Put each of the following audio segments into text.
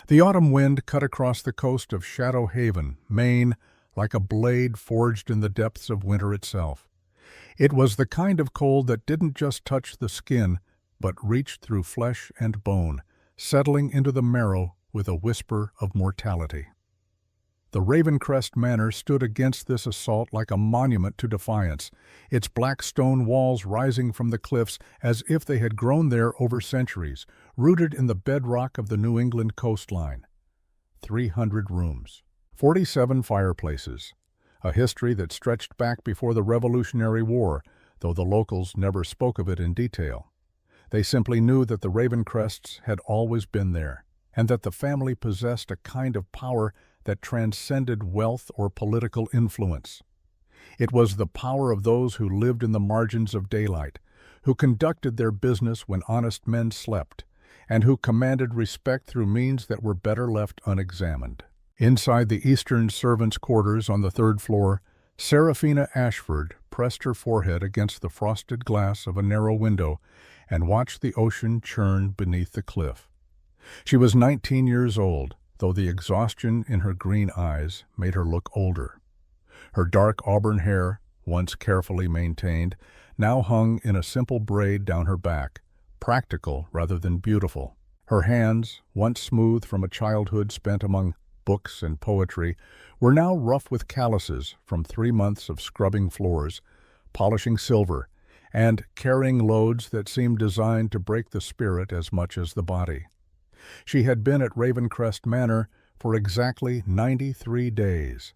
The autumn wind cut across the coast of Shadow Haven, Maine, like a blade forged in the depths of winter itself. It was the kind of cold that didn't just touch the skin, but reached through flesh and bone, settling into the marrow with a whisper of mortality. The Ravencrest Manor stood against this assault like a monument to defiance, its black stone walls rising from the cliffs as if they had grown there over centuries, rooted in the bedrock of the New England coastline. 300 rooms, 47 fireplaces, a history that stretched back before the Revolutionary War, though the locals never spoke of it in detail. They simply knew that the Ravencrests had always been there, and that the family possessed a kind of power that transcended wealth or political influence. It was the power of those who lived in the margins of daylight, who conducted their business when honest men slept, and who commanded respect through means that were better left unexamined. Inside the eastern servants' quarters on the third floor, Seraphina Ashford pressed her forehead against the frosted glass of a narrow window and watched the ocean churn beneath the cliff. She was 19 years old, though the exhaustion in her green eyes made her look older. Her dark auburn hair, once carefully maintained, now hung in a simple braid down her back, practical rather than beautiful. Her hands, once smooth from a childhood spent among books and poetry, were now rough with calluses from 3 months of scrubbing floors, polishing silver, and carrying loads that seemed designed to break the spirit as much as the body. She had been at Ravencrest Manor for exactly 93 days.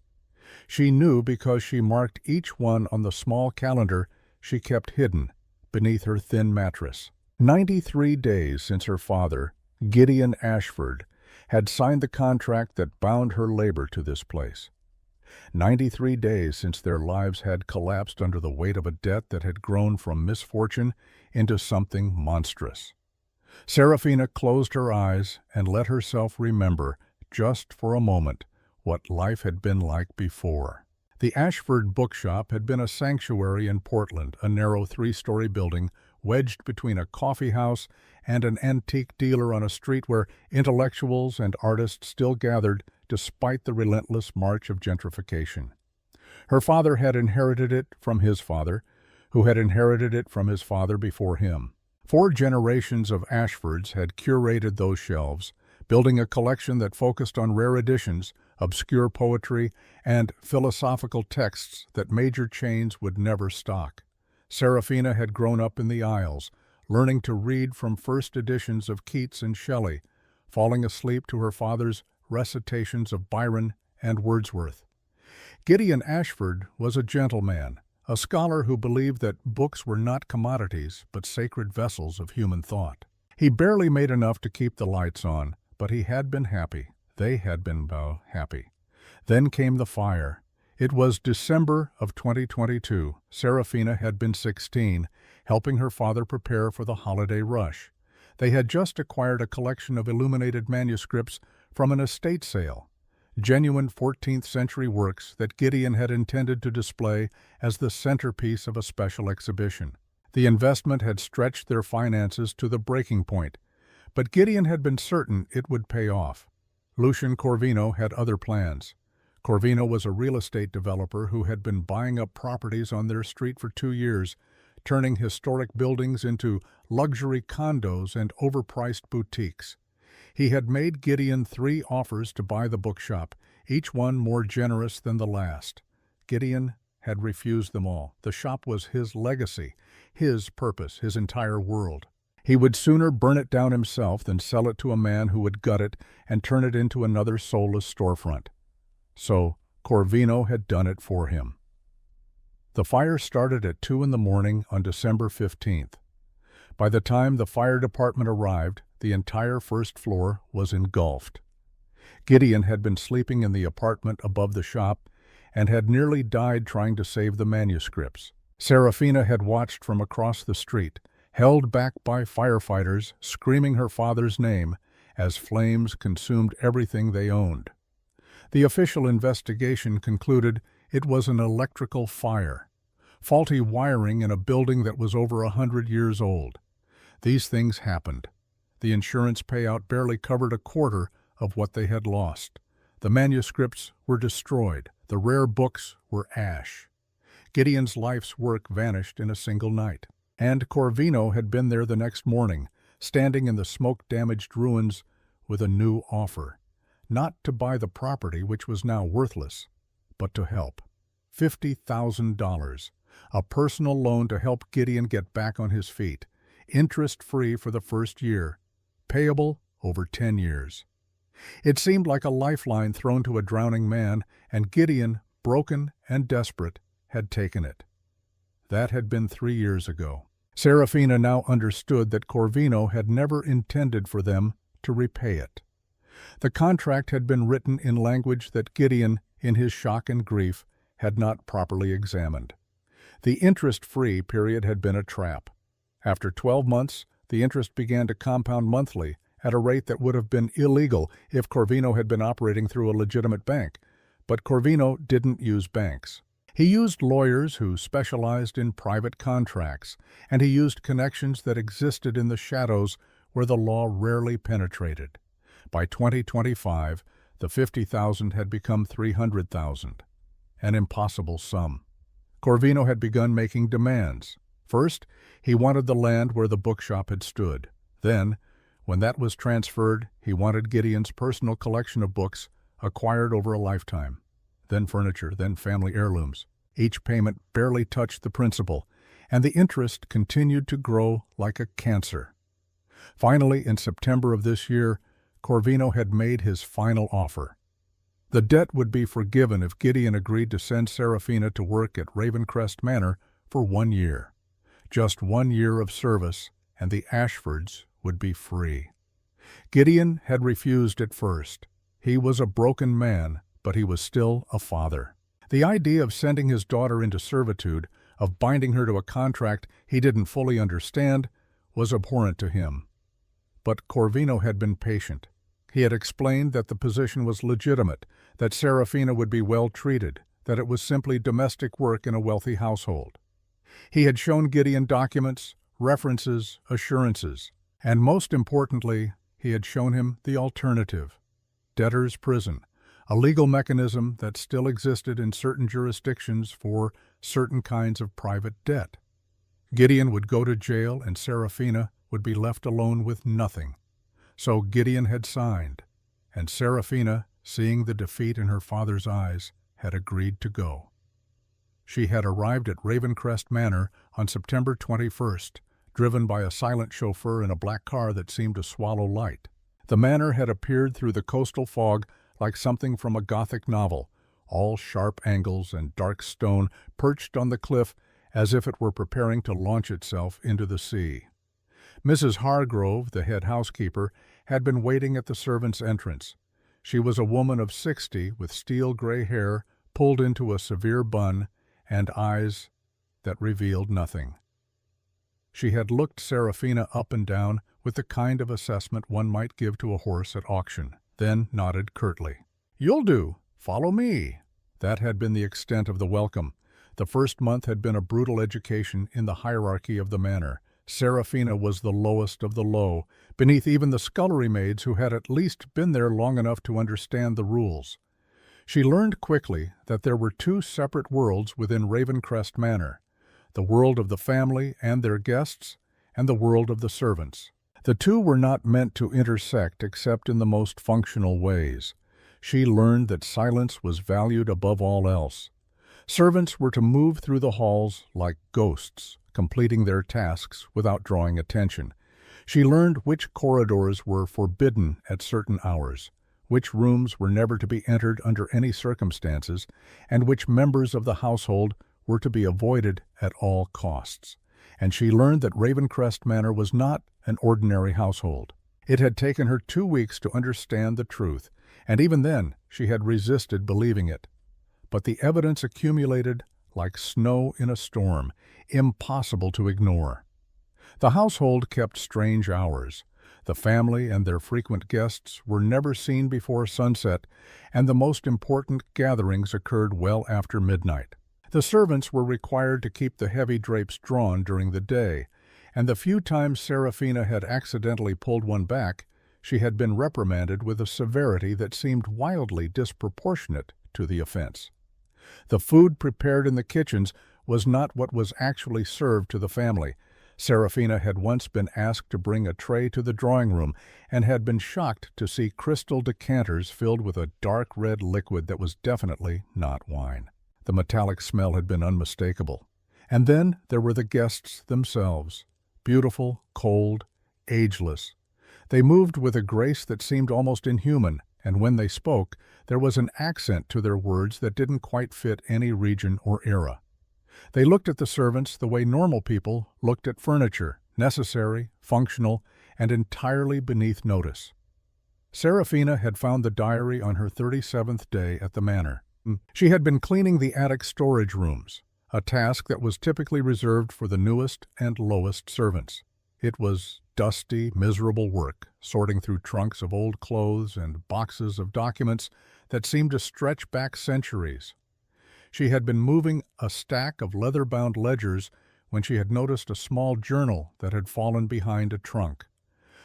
She knew because she marked each one on the small calendar she kept hidden beneath her thin mattress. 93 days since her father, Gideon Ashford, had signed the contract that bound her labor to this place. 93 days since their lives had collapsed under the weight of a debt that had grown from misfortune into something monstrous. Seraphina closed her eyes and let herself remember, just for a moment, what life had been like before. The Ashford Bookshop had been a sanctuary in Portland, a narrow 3-story building wedged between a coffee house and an antique dealer on a street where intellectuals and artists still gathered despite the relentless march of gentrification. Her father had inherited it from his father, who had inherited it from his father before him. 4 generations of Ashfords had curated those shelves, building a collection that focused on rare editions, obscure poetry, and philosophical texts that major chains would never stock. Seraphina had grown up in the aisles, learning to read from first editions of Keats and Shelley, falling asleep to her father's recitations of Byron and Wordsworth. Gideon Ashford was a gentleman, a scholar who believed that books were not commodities but sacred vessels of human thought. He barely made enough to keep the lights on, but he had been happy. They had been happy. Then came the fire. It was December of 2022. Seraphina had been 16, helping her father prepare for the holiday rush. They had just acquired a collection of illuminated manuscripts from an estate sale, genuine 14th-century works that Gideon had intended to display as the centerpiece of a special exhibition. The investment had stretched their finances to the breaking point, but Gideon had been certain it would pay off. Lucian Corvino had other plans. Corvino was a real estate developer who had been buying up properties on their street for 2 years, turning historic buildings into luxury condos and overpriced boutiques. He had made Gideon 3 offers to buy the bookshop, each one more generous than the last. Gideon had refused them all. The shop was his legacy, his purpose, his entire world. He would sooner burn it down himself than sell it to a man who would gut it and turn it into another soulless storefront. So Corvino had done it for him. The fire started at 2 a.m. on December 15th. By the time the fire department arrived, the entire first floor was engulfed. Gideon had been sleeping in the apartment above the shop and had nearly died trying to save the manuscripts. Seraphina had watched from across the street, held back by firefighters screaming her father's name as flames consumed everything they owned. The official investigation concluded it was an electrical fire, faulty wiring in a building that was over 100 years old. These things happened. The insurance payout barely covered a quarter of what they had lost. The manuscripts were destroyed. The rare books were ash. Gideon's life's work vanished in a single night. And Corvino had been there the next morning, standing in the smoke-damaged ruins with a new offer. Not to buy the property, which was now worthless, but to help. $50,000. A personal loan to help Gideon get back on his feet. Interest-free for the first year. Payable over 10 years. It seemed like a lifeline thrown to a drowning man, and Gideon, broken and desperate, had taken it. That had been 3 years ago. Serafina now understood that Corvino had never intended for them to repay it. The contract had been written in language that Gideon, in his shock and grief, had not properly examined. The interest-free period had been a trap. After 12 months, the interest began to compound monthly at a rate that would have been illegal if Corvino had been operating through a legitimate bank. But Corvino didn't use banks. He used lawyers who specialized in private contracts, and he used connections that existed in the shadows where the law rarely penetrated. By 2025, the $50,000 had become $300,000, an impossible sum. Corvino had begun making demands. First, he wanted the land where the bookshop had stood. Then, when that was transferred, he wanted Gideon's personal collection of books acquired over a lifetime. Then furniture, then family heirlooms. Each payment barely touched the principal, and the interest continued to grow like a cancer. Finally, in September of this year, Corvino had made his final offer. The debt would be forgiven if Gideon agreed to send Serafina to work at Ravencrest Manor for 1 year. Just 1 year of service, and the Ashfords would be free. Gideon had refused at first. He was a broken man, but he was still a father. The idea of sending his daughter into servitude, of binding her to a contract he didn't fully understand, was abhorrent to him. But Corvino had been patient. He had explained that the position was legitimate, that Serafina would be well treated, that it was simply domestic work in a wealthy household. He had shown Gideon documents, references, assurances, and most importantly, he had shown him the alternative, debtor's prison, a legal mechanism that still existed in certain jurisdictions for certain kinds of private debt. Gideon would go to jail and Serafina would be left alone with nothing. So Gideon had signed, and Serafina, seeing the defeat in her father's eyes, had agreed to go. She had arrived at Ravencrest Manor on September 21st, driven by a silent chauffeur in a black car that seemed to swallow light. The manor had appeared through the coastal fog like something from a Gothic novel, all sharp angles and dark stone perched on the cliff as if it were preparing to launch itself into the sea. Mrs. Hargrove, the head housekeeper, had been waiting at the servants' entrance. She was a woman of 60 with steel-gray hair pulled into a severe bun and eyes that revealed nothing. She had looked Serafina up and down with the kind of assessment one might give to a horse at auction, then nodded curtly. "You'll do. Follow me." That had been the extent of the welcome. The first month had been a brutal education in the hierarchy of the manor. Serafina was the lowest of the low, beneath even the scullery maids who had at least been there long enough to understand the rules. She learned quickly that there were 2 separate worlds within Ravencrest Manor, the world of the family and their guests, and the world of the servants. The 2 were not meant to intersect except in the most functional ways. She learned that silence was valued above all else. Servants were to move through the halls like ghosts, completing their tasks without drawing attention. She learned which corridors were forbidden at certain hours, which rooms were never to be entered under any circumstances, and which members of the household were to be avoided at all costs. And she learned that Ravencrest Manor was not an ordinary household. It had taken her 2 weeks to understand the truth, and even then she had resisted believing it. But the evidence accumulated like snow in a storm, impossible to ignore. The household kept strange hours. The family and their frequent guests were never seen before sunset, and the most important gatherings occurred well after midnight. The servants were required to keep the heavy drapes drawn during the day, and the few times Serafina had accidentally pulled one back, She had been reprimanded with a severity that seemed wildly disproportionate to the offense. The food prepared in the kitchens was not what was actually served to the family. Serafina had once been asked to bring a tray to the drawing room and had been shocked to see crystal decanters filled with a dark red liquid that was definitely not wine. The metallic smell had been unmistakable. And then there were the guests themselves, beautiful, cold, ageless. They moved with a grace that seemed almost inhuman, and when they spoke, there was an accent to their words that didn't quite fit any region or era. They looked at the servants the way normal people looked at furniture, necessary, functional, and entirely beneath notice. Serafina had found the diary on her 37th day at the manor. She had been cleaning the attic storage rooms, a task that was typically reserved for the newest and lowest servants. It was dusty, miserable work, sorting through trunks of old clothes and boxes of documents that seemed to stretch back centuries. She had been moving a stack of leather-bound ledgers when she had noticed a small journal that had fallen behind a trunk.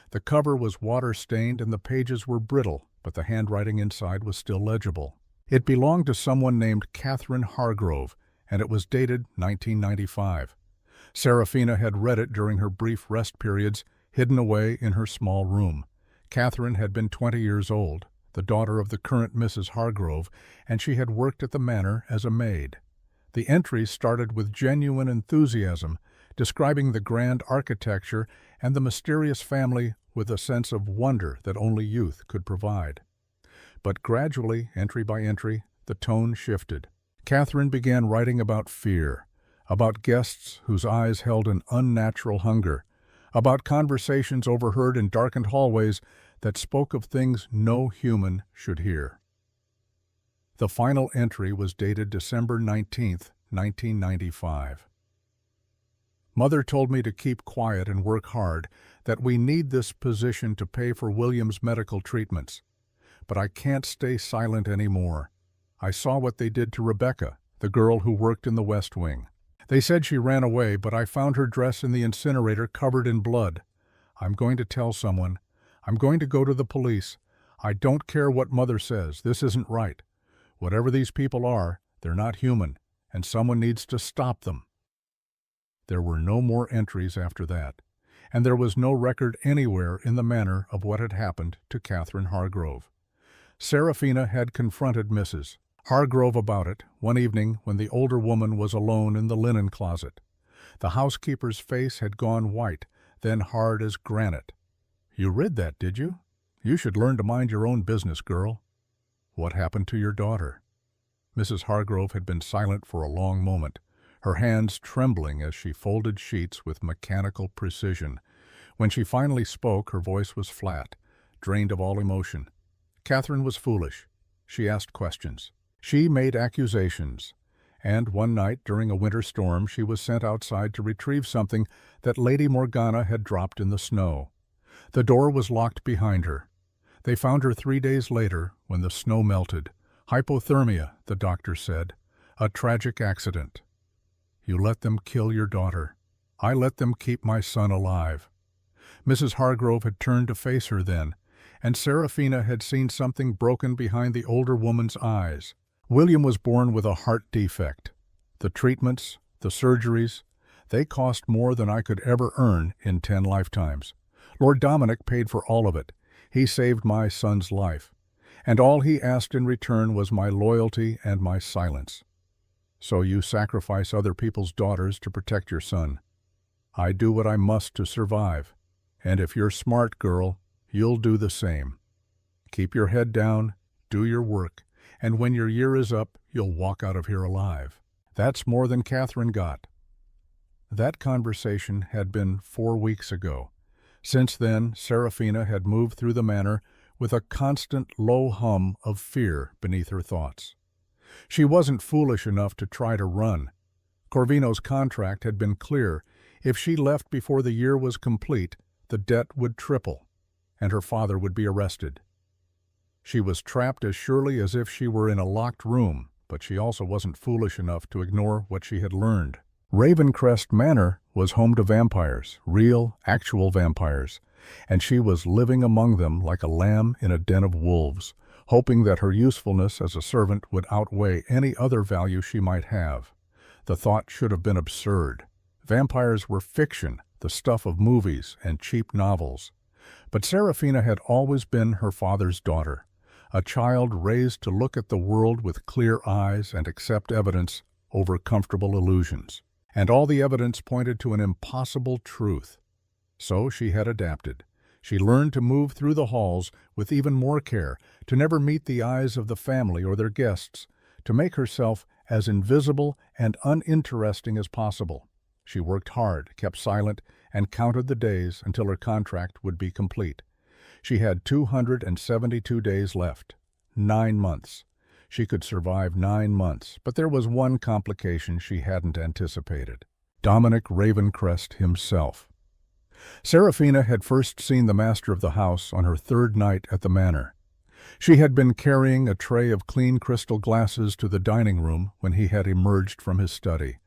The cover was water-stained and the pages were brittle, but the handwriting inside was still legible. It belonged to someone named Catherine Hargrove, and it was dated 1995. Serafina had read it during her brief rest periods, hidden away in her small room. Catherine had been 20 years old, the daughter of the current Mrs. Hargrove, and she had worked at the manor as a maid. The entries started with genuine enthusiasm, describing the grand architecture and the mysterious family with a sense of wonder that only youth could provide. But gradually, entry by entry, the tone shifted. Catherine began writing about fear, about guests whose eyes held an unnatural hunger, about conversations overheard in darkened hallways that spoke of things no human should hear. The final entry was dated December 19th, 1995. Mother told me to keep quiet and work hard, that we need this position to pay for William's medical treatments. But I can't stay silent anymore. I saw what they did to Rebecca, the girl who worked in the West Wing. They said she ran away, but I found her dress in the incinerator covered in blood. I'm going to tell someone. I'm going to go to the police. I don't care what Mother says. This isn't right. Whatever these people are, they're not human, and someone needs to stop them. There were no more entries after that, and there was no record anywhere in the manor of what had happened to Catherine Hargrove. Serafina had confronted Mrs. Hargrove about it one evening when the older woman was alone in the linen closet. The housekeeper's face had gone white, then hard as granite. "You read that, did you? You should learn to mind your own business, girl. What happened to your daughter?" Mrs. Hargrove had been silent for a long moment, her hands trembling as she folded sheets with mechanical precision. When she finally spoke, her voice was flat, drained of all emotion. Catherine was foolish. She asked questions. She made accusations. And one night during a winter storm she was sent outside to retrieve something that Lady Morgana had dropped in the snow. The door was locked behind her. They found her 3 days later when the snow melted. Hypothermia, the doctor said. A tragic accident. You let them kill your daughter. I let them keep my son alive. Mrs. Hargrove had turned to face her then, and Serafina had seen something broken behind the older woman's eyes. William was born with a heart defect. The treatments, the surgeries, they cost more than I could ever earn in 10 lifetimes. Lord Dominic paid for all of it. He saved my son's life. And all he asked in return was my loyalty and my silence. So you sacrifice other people's daughters to protect your son. I do what I must to survive. And if you're smart, girl, you'll do the same. Keep your head down, do your work, and when your year is up, you'll walk out of here alive. That's more than Catherine got. That conversation had been 4 weeks ago. Since then, Serafina had moved through the manor with a constant low hum of fear beneath her thoughts. She wasn't foolish enough to try to run. Corvino's contract had been clear. If she left before the year was complete, the debt would triple, and her father would be arrested. She was trapped as surely as if she were in a locked room, but she also wasn't foolish enough to ignore what she had learned. Ravencrest Manor was home to vampires, real, actual vampires, and she was living among them like a lamb in a den of wolves, hoping that her usefulness as a servant would outweigh any other value she might have. The thought should have been absurd. Vampires were fiction, the stuff of movies and cheap novels. But Seraphina had always been her father's daughter, a child raised to look at the world with clear eyes and accept evidence over comfortable illusions. And all the evidence pointed to an impossible truth. So she had adapted. She learned to move through the halls with even more care, to never meet the eyes of the family or their guests, to make herself as invisible and uninteresting as possible. She worked hard, kept silent, and counted the days until her contract would be complete. She had 272 days left. 9 months. She could survive 9 months, but there was one complication she hadn't anticipated. Dominic Ravencrest himself. Seraphina had first seen the master of the house on her 3rd night at the manor. She had been carrying a tray of clean crystal glasses to the dining room when he had emerged from his study.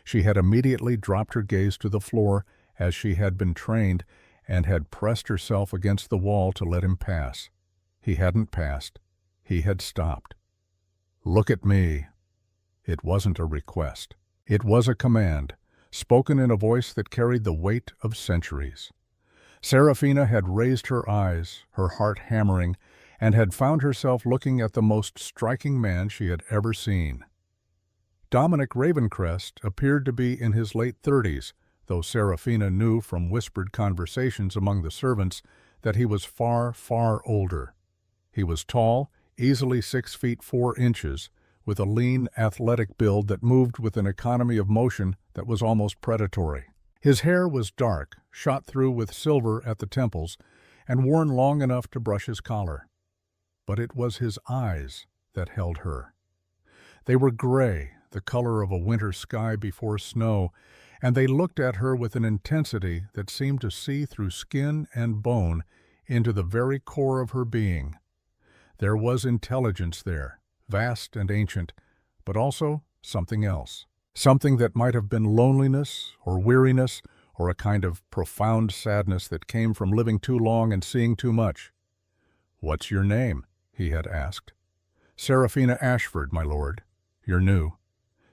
She had immediately dropped her gaze to the floor as she had been trained and had pressed herself against the wall to let him pass. He hadn't passed. He had stopped. "Look at me." It wasn't a request. It was a command, spoken in a voice that carried the weight of centuries. Seraphina had raised her eyes, her heart hammering, and had found herself looking at the most striking man she had ever seen. Dominic Ravencrest appeared to be in his late 30s, though Seraphina knew from whispered conversations among the servants that he was far, far older. He was tall, easily 6 feet 4 inches, with a lean, athletic build that moved with an economy of motion that was almost predatory. His hair was dark, shot through with silver at the temples, and worn long enough to brush his collar. But it was his eyes that held her. They were gray, the color of a winter sky before snow, and they looked at her with an intensity that seemed to see through skin and bone into the very core of her being. There was intelligence there, vast and ancient, but also something else. Something that might have been loneliness or weariness or a kind of profound sadness that came from living too long and seeing too much. "What's your name?" he had asked. "Seraphina Ashford, my lord. You're new."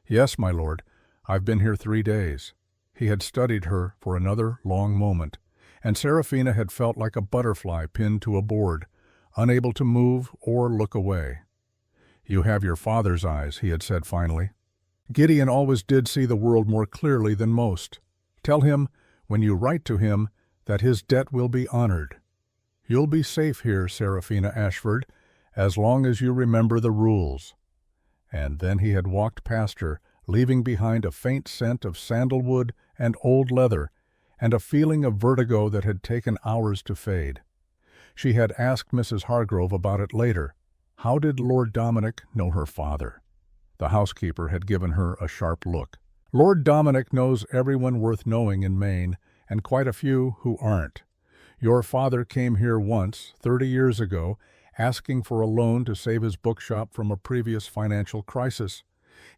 "Yes, my lord. I've been here 3 days." He had studied her for another long moment, and Seraphina had felt like a butterfly pinned to a board, unable to move or look away. "You have your father's eyes," he had said finally. "Gideon always did see the world more clearly than most. Tell him, when you write to him, that his debt will be honored. You'll be safe here, Seraphina Ashford, as long as you remember the rules." And then he had walked past her, leaving behind a faint scent of sandalwood and old leather, and a feeling of vertigo that had taken hours to fade. She had asked Mrs. Hargrove about it later. How did Lord Dominic know her father? The housekeeper had given her a sharp look. "Lord Dominic knows everyone worth knowing in Maine, and quite a few who aren't. Your father came here once, 30 years ago, asking for a loan to save his bookshop from a previous financial crisis.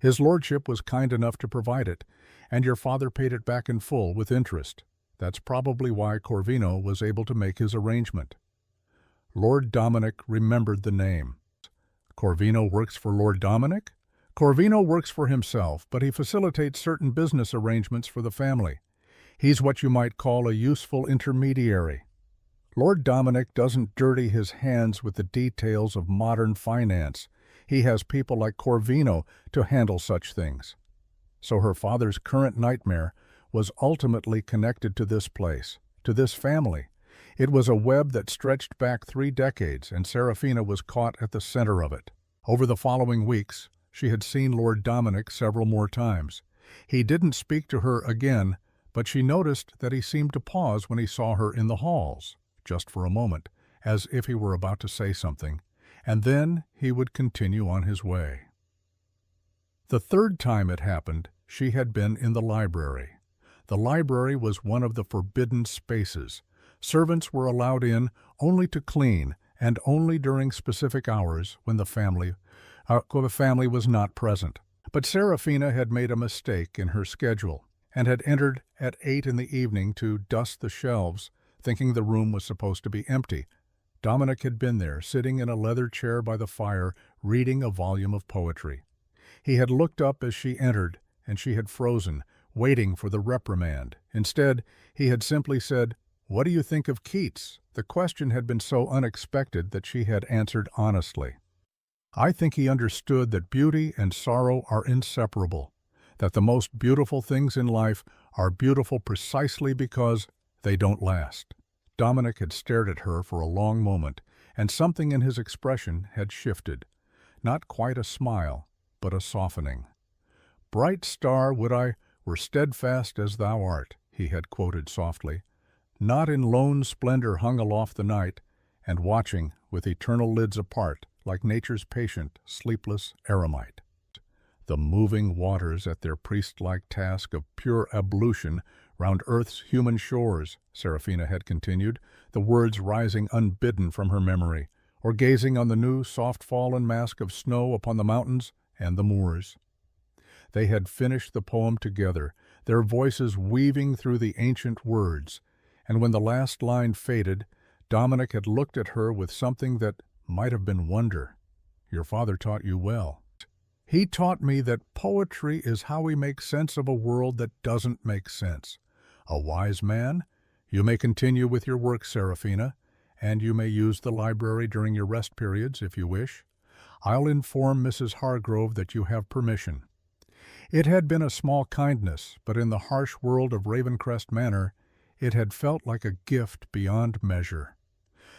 His lordship was kind enough to provide it, and your father paid it back in full with interest. That's probably why Corvino was able to make his arrangement." Lord Dominic remembered the name. "Corvino works for Lord Dominic?" "Corvino works for himself, but he facilitates certain business arrangements for the family. He's what you might call a useful intermediary. Lord Dominic doesn't dirty his hands with the details of modern finance. He has people like Corvino to handle such things." So her father's current nightmare was ultimately connected to this place, to this family. It was a web that stretched back 3 decades, and Seraphina was caught at the center of it. Over the following weeks, she had seen Lord Dominic several more times. He didn't speak to her again, but she noticed that he seemed to pause when he saw her in the halls, just for a moment, as if he were about to say something, and then he would continue on his way. The 3rd time it happened, she had been in the library. The library was one of the forbidden spaces. Servants were allowed in only to clean and only during specific hours when the family was not present. But Seraphina had made a mistake in her schedule. and had entered at 8 in the evening to dust the shelves, thinking the room was supposed to be empty. Dominic had been there, sitting in a leather chair by the fire, reading a volume of poetry. He had looked up as she entered, and she had frozen, waiting for the reprimand. Instead, he had simply said, "What do you think of Keats?" The question had been so unexpected that she had answered honestly. "I think he understood that beauty and sorrow are inseparable, that the most beautiful things in life are beautiful precisely because they don't last." Dominic had stared at her for a long moment, and something in his expression had shifted. Not quite a smile, but a softening. "Bright star, would I were steadfast as thou art," he had quoted softly, "not in lone splendor hung aloft the night, and watching, with eternal lids apart, like nature's patient, sleepless eremite. The moving waters at their priest-like task of pure ablution round earth's human shores," Seraphina had continued, the words rising unbidden from her memory, "or gazing on the new soft-fallen mask of snow upon the mountains and the moors." They had finished the poem together, their voices weaving through the ancient words, and when the last line faded, Dominic had looked at her with something that might have been wonder. "Your father taught you well." "He taught me that poetry is how we make sense of a world that doesn't make sense." "A wise man? You may continue with your work, Seraphina, and you may use the library during your rest periods if you wish. I'll inform Mrs. Hargrove that you have permission." It had been a small kindness, but in the harsh world of Ravencrest Manor, it had felt like a gift beyond measure.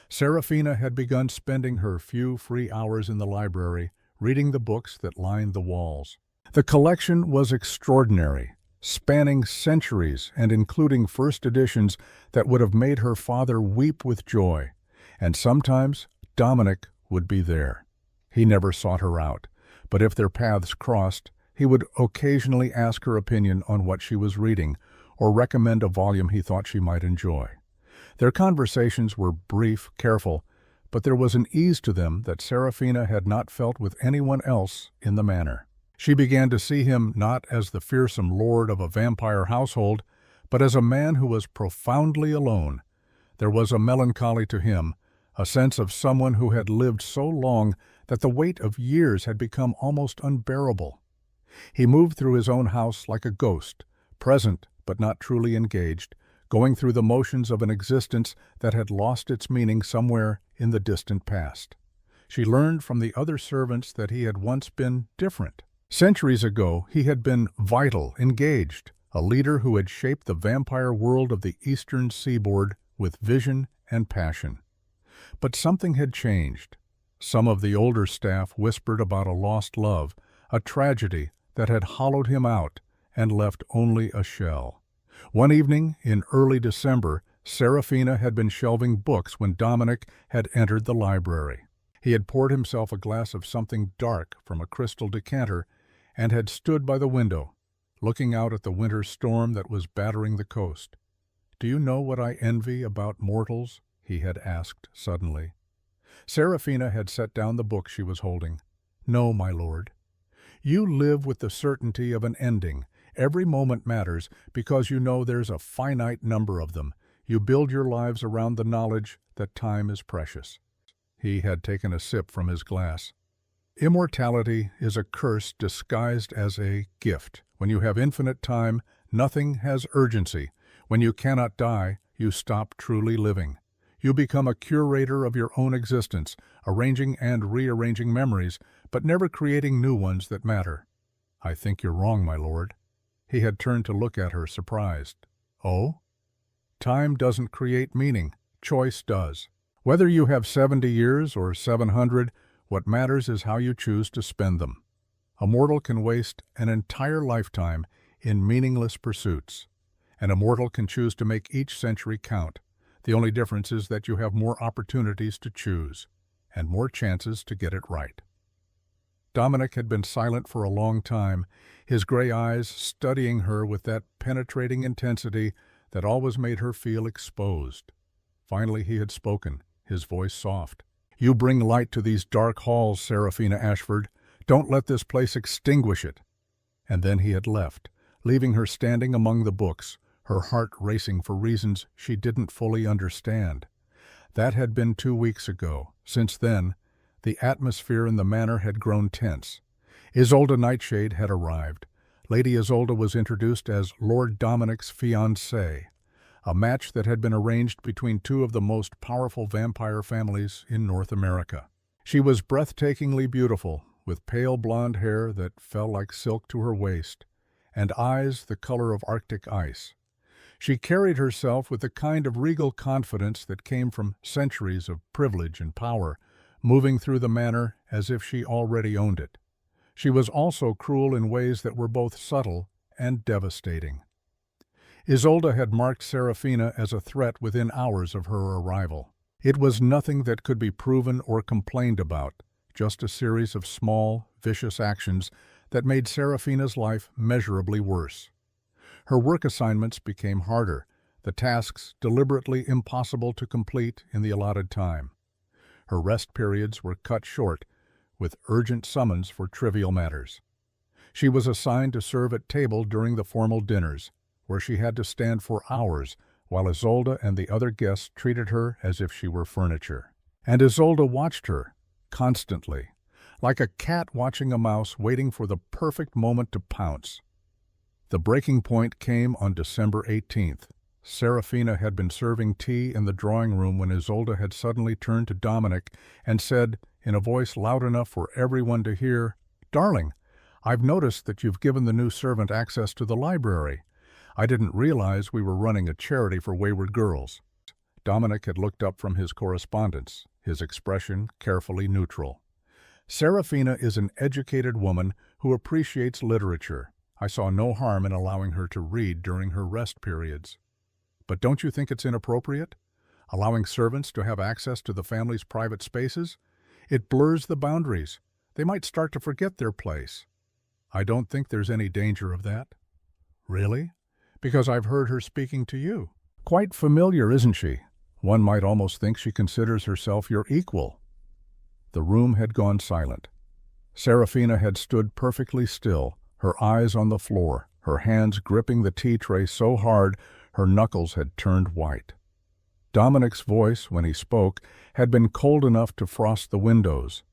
Seraphina had begun spending her few free hours in the library, reading the books that lined the walls. The collection was extraordinary, spanning centuries and including first editions that would have made her father weep with joy. And sometimes Dominic would be there. He never sought her out, but if their paths crossed, he would occasionally ask her opinion on what she was reading, or recommend a volume he thought she might enjoy. Their conversations were brief, careful, but there was an ease to them that Seraphina had not felt with anyone else in the manor. She began to see him not as the fearsome lord of a vampire household, but as a man who was profoundly alone. There was a melancholy to him, a sense of someone who had lived so long that the weight of years had become almost unbearable. He moved through his own house like a ghost, present but not truly engaged, going through the motions of an existence that had lost its meaning somewhere in the distant past. She learned from the other servants that he had once been different. Centuries ago, he had been vital, engaged, a leader who had shaped the vampire world of the eastern seaboard with vision and passion. But something had changed. Some of the older staff whispered about a lost love, a tragedy that had hollowed him out and left only a shell. One evening in early December, Seraphina had been shelving books when Dominic had entered the library. He had poured himself a glass of something dark from a crystal decanter and had stood by the window, looking out at the winter storm that was battering the coast. "Do you know what I envy about mortals?" he had asked suddenly. Seraphina had set down the book she was holding. "No, my lord. You live with the certainty of an ending. Every moment matters because you know there's a finite number of them. You build your lives around the knowledge that time is precious." He had taken a sip from his glass. "Immortality is a curse disguised as a gift. When you have infinite time, nothing has urgency. When you cannot die, you stop truly living. You become a curator of your own existence, arranging and rearranging memories, but never creating new ones that matter." "I think you're wrong, my lord." He had turned to look at her, surprised. "Oh? Time doesn't create meaning. Choice does. Whether you have 70 years or 700, what matters is how you choose to spend them. A mortal can waste an entire lifetime in meaningless pursuits. An immortal can choose to make each century count. The only difference is that you have more opportunities to choose, and more chances to get it right." Dominic had been silent for a long time, his gray eyes studying her with that penetrating intensity that always made her feel exposed. Finally he had spoken, his voice soft. "You bring light to these dark halls, Seraphina Ashford. Don't let this place extinguish it." And then he had left, leaving her standing among the books, her heart racing for reasons she didn't fully understand. That had been 2 weeks ago. Since then, the atmosphere in the manor had grown tense. Isolde Nightshade had arrived. Lady Isolde was introduced as Lord Dominic's fiancée, a match that had been arranged between two of the most powerful vampire families in North America. She was breathtakingly beautiful, with pale blonde hair that fell like silk to her waist, and eyes the color of Arctic ice. She carried herself with the kind of regal confidence that came from centuries of privilege and power, moving through the manor as if she already owned it. She was also cruel in ways that were both subtle and devastating. Isolde had marked Serafina as a threat within hours of her arrival. It was nothing that could be proven or complained about, just a series of small, vicious actions that made Serafina's life measurably worse. Her work assignments became harder, the tasks deliberately impossible to complete in the allotted time. Her rest periods were cut short, with urgent summons for trivial matters. She was assigned to serve at table during the formal dinners, where she had to stand for hours while Isolde and the other guests treated her as if she were furniture. And Isolde watched her, constantly, like a cat watching a mouse waiting for the perfect moment to pounce. The breaking point came on December 18th. Serafina had been serving tea in the drawing room when Isolde had suddenly turned to Dominic and said, in a voice loud enough for everyone to hear, "Darling, I've noticed that you've given the new servant access to the library. I didn't realize we were running a charity for wayward girls." Dominic had looked up from his correspondence, his expression carefully neutral. "Serafina is an educated woman who appreciates literature. I saw no harm in allowing her to read during her rest periods. But don't you think it's inappropriate? Allowing servants to have access to the family's private spaces? It blurs the boundaries. They might start to forget their place." "I don't think there's any danger of that." "Really? Because I've heard her speaking to you. Quite familiar, isn't she? One might almost think she considers herself your equal." The room had gone silent. Serafina had stood perfectly still, her eyes on the floor, her hands gripping the tea tray so hard her knuckles had turned white. Dominic's voice, when he spoke, had been cold enough to frost the windows.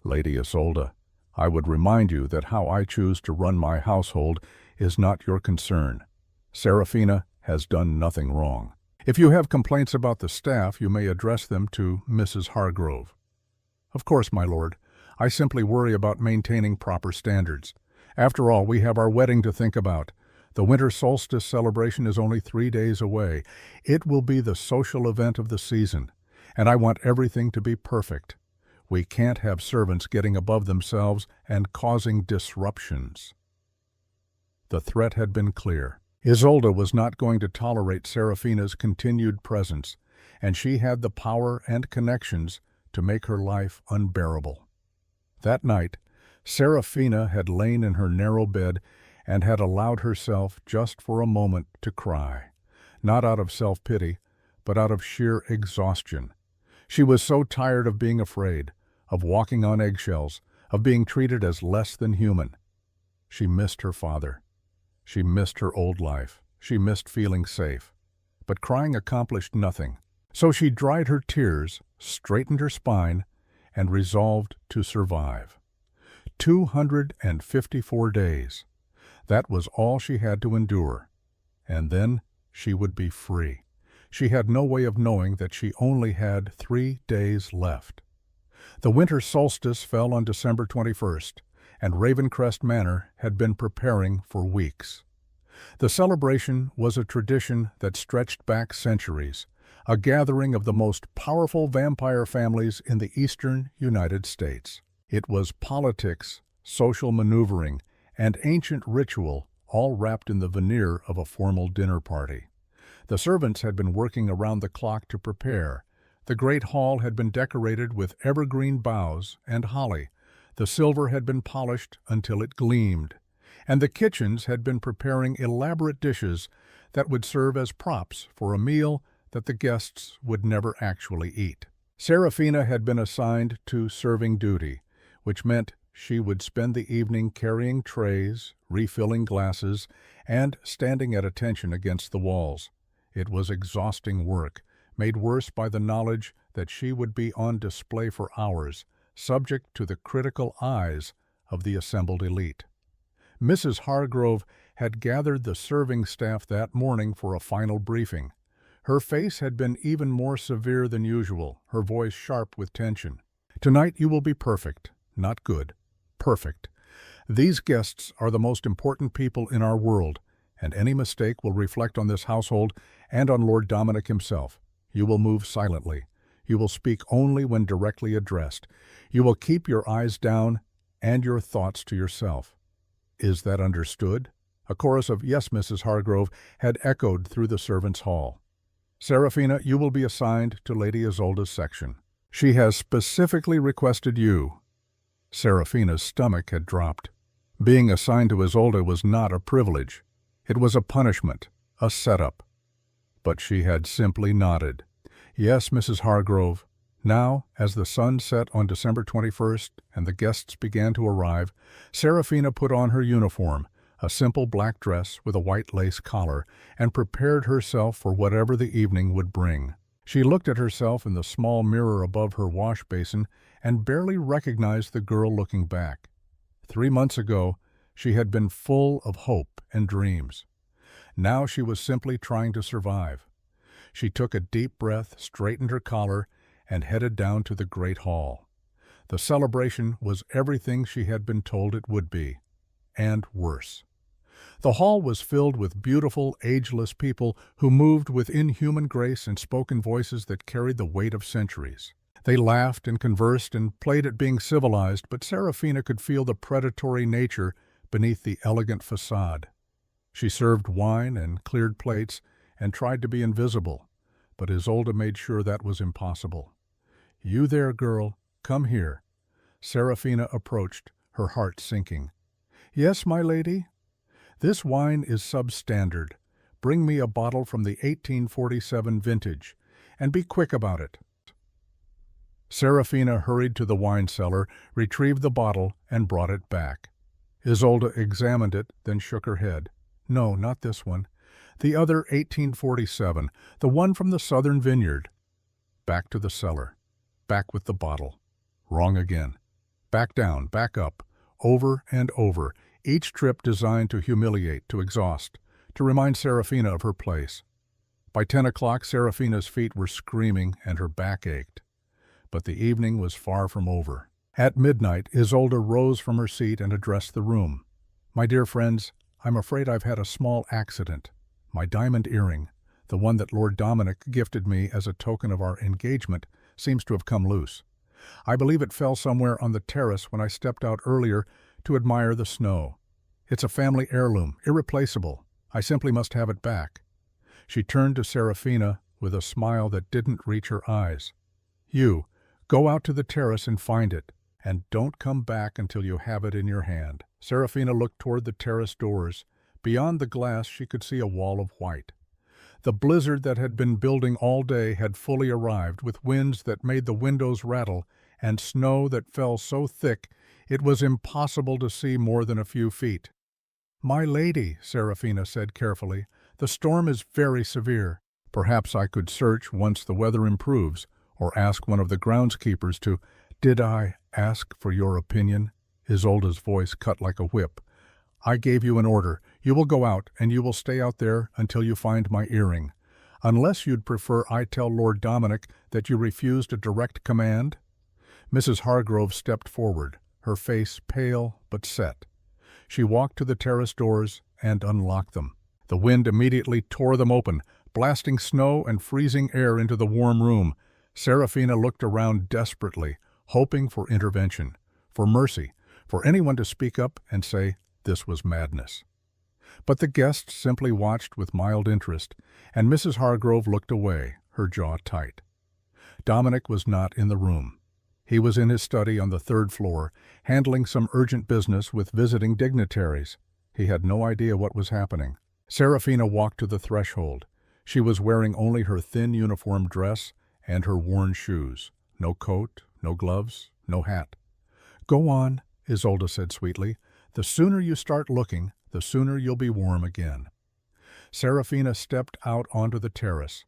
"Lady Isolde, I would remind you that how I choose to run my household is not your concern. Serafina has done nothing wrong. If you have complaints about the staff, you may address them to Mrs. Hargrove." "Of course, my lord. I simply worry about maintaining proper standards. After all, we have our wedding to think about. The winter solstice celebration is only 3 days away. It will be the social event of the season, and I want everything to be perfect. We can't have servants getting above themselves and causing disruptions." The threat had been clear. Isolde was not going to tolerate Serafina's continued presence, and she had the power and connections to make her life unbearable. That night, Serafina had lain in her narrow bed and had allowed herself just for a moment to cry, not out of self-pity, but out of sheer exhaustion. She was so tired of being afraid, of walking on eggshells, of being treated as less than human. She missed her father. She missed her old life. She missed feeling safe. But crying accomplished nothing. So she dried her tears, straightened her spine, and resolved to survive. 254 days. That was all she had to endure. And then she would be free. She had no way of knowing that she only had 3 days left. The winter solstice fell on December 21st, and Ravencrest Manor had been preparing for weeks. The celebration was a tradition that stretched back centuries, a gathering of the most powerful vampire families in the eastern United States. It was politics, social maneuvering, and ancient ritual, all wrapped in the veneer of a formal dinner party. The servants had been working around the clock to prepare. The great hall had been decorated with evergreen boughs and holly. The silver had been polished until it gleamed, and the kitchens had been preparing elaborate dishes that would serve as props for a meal that the guests would never actually eat. Serafina had been assigned to serving duty, which meant She would spend the evening carrying trays, refilling glasses, and standing at attention against the walls. It was exhausting work, made worse by the knowledge that she would be on display for hours, subject to the critical eyes of the assembled elite. Mrs. Hargrove had gathered the serving staff that morning for a final briefing. Her face had been even more severe than usual, her voice sharp with tension. "Tonight you will be perfect, not good. Perfect. These guests are the most important people in our world, and any mistake will reflect on this household and on Lord Dominic himself. You will move silently. You will speak only when directly addressed. You will keep your eyes down and your thoughts to yourself. Is that understood?" A chorus of "Yes, Mrs. Hargrove" had echoed through the servants' hall. "Seraphina, you will be assigned to Lady Isolda's section. She has specifically requested you." Seraphina's stomach had dropped. Being assigned to Isolda was not a privilege. It was a punishment, a setup. But she had simply nodded. "Yes, Mrs. Hargrove." Now, as the sun set on December 21st and the guests began to arrive, Seraphina put on her uniform, a simple black dress with a white lace collar, and prepared herself for whatever the evening would bring. She looked at herself in the small mirror above her wash basin and barely recognized the girl looking back. 3 months ago, she had been full of hope and dreams. Now she was simply trying to survive. She took a deep breath, straightened her collar, and headed down to the great hall. The celebration was everything she had been told it would be, and worse. The hall was filled with beautiful, ageless people who moved with inhuman grace and spoke in voices that carried the weight of centuries. They laughed and conversed and played at being civilized, but Seraphina could feel the predatory nature beneath the elegant facade. She served wine and cleared plates and tried to be invisible, but Isolda made sure that was impossible. "You there, girl, come here." Seraphina approached, her heart sinking. "Yes, my lady?" "This wine is substandard. Bring me a bottle from the 1847 vintage, and be quick about it." Seraphina hurried to the wine cellar, retrieved the bottle, and brought it back. Isolda examined it, then shook her head. "No, not this one. The other 1847, the one from the southern vineyard." Back to the cellar. Back with the bottle. Wrong again. Back down, back up, over and over, each trip designed to humiliate, to exhaust, to remind Seraphina of her place. By 10 o'clock, Seraphina's feet were screaming and her back ached. But the evening was far from over. At midnight, Isolda rose from her seat and addressed the room. "My dear friends, I'm afraid I've had a small accident. My diamond earring, the one that Lord Dominic gifted me as a token of our engagement, seems to have come loose. I believe it fell somewhere on the terrace when I stepped out earlier to admire the snow. It's a family heirloom, irreplaceable. I simply must have it back." She turned to Seraphina with a smile that didn't reach her eyes. "You, go out to the terrace and find it, and don't come back until you have it in your hand." Seraphina looked toward the terrace doors. Beyond the glass she could see a wall of white. The blizzard that had been building all day had fully arrived, with winds that made the windows rattle and snow that fell so thick it was impossible to see more than a few feet. "My lady," Seraphina said carefully, "the storm is very severe. Perhaps I could search once the weather improves, or ask one of the groundskeepers to—" "Did I ask for your opinion?" Isolda's voice cut like a whip. "I gave you an order. You will go out, and you will stay out there until you find my earring. Unless you'd prefer I tell Lord Dominic that you refused a direct command?" Mrs. Hargrove stepped forward, her face pale but set. She walked to the terrace doors and unlocked them. The wind immediately tore them open, blasting snow and freezing air into the warm room. Seraphina looked around desperately, hoping for intervention, for mercy, for anyone to speak up and say this was madness. But the guests simply watched with mild interest, and Mrs. Hargrove looked away, her jaw tight. Dominic was not in the room. He was in his study on the 3rd floor, handling some urgent business with visiting dignitaries. He had no idea what was happening. Seraphina walked to the threshold. She was wearing only her thin uniform dress and her worn shoes. No coat, no gloves, no hat. "Go on," Isolde said sweetly. "The sooner you start looking, the sooner you'll be warm again." Serafina stepped out onto the terrace.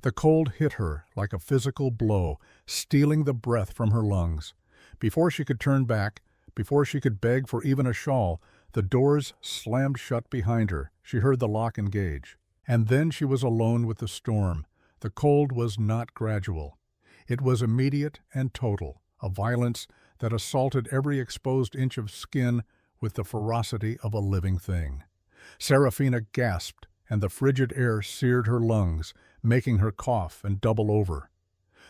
The cold hit her like a physical blow, stealing the breath from her lungs. Before she could turn back, before she could beg for even a shawl, the doors slammed shut behind her. She heard the lock engage. And then she was alone with the storm. The cold was not gradual. It was immediate and total, a violence that assaulted every exposed inch of skin with the ferocity of a living thing. Serafina gasped, and the frigid air seared her lungs, making her cough and double over.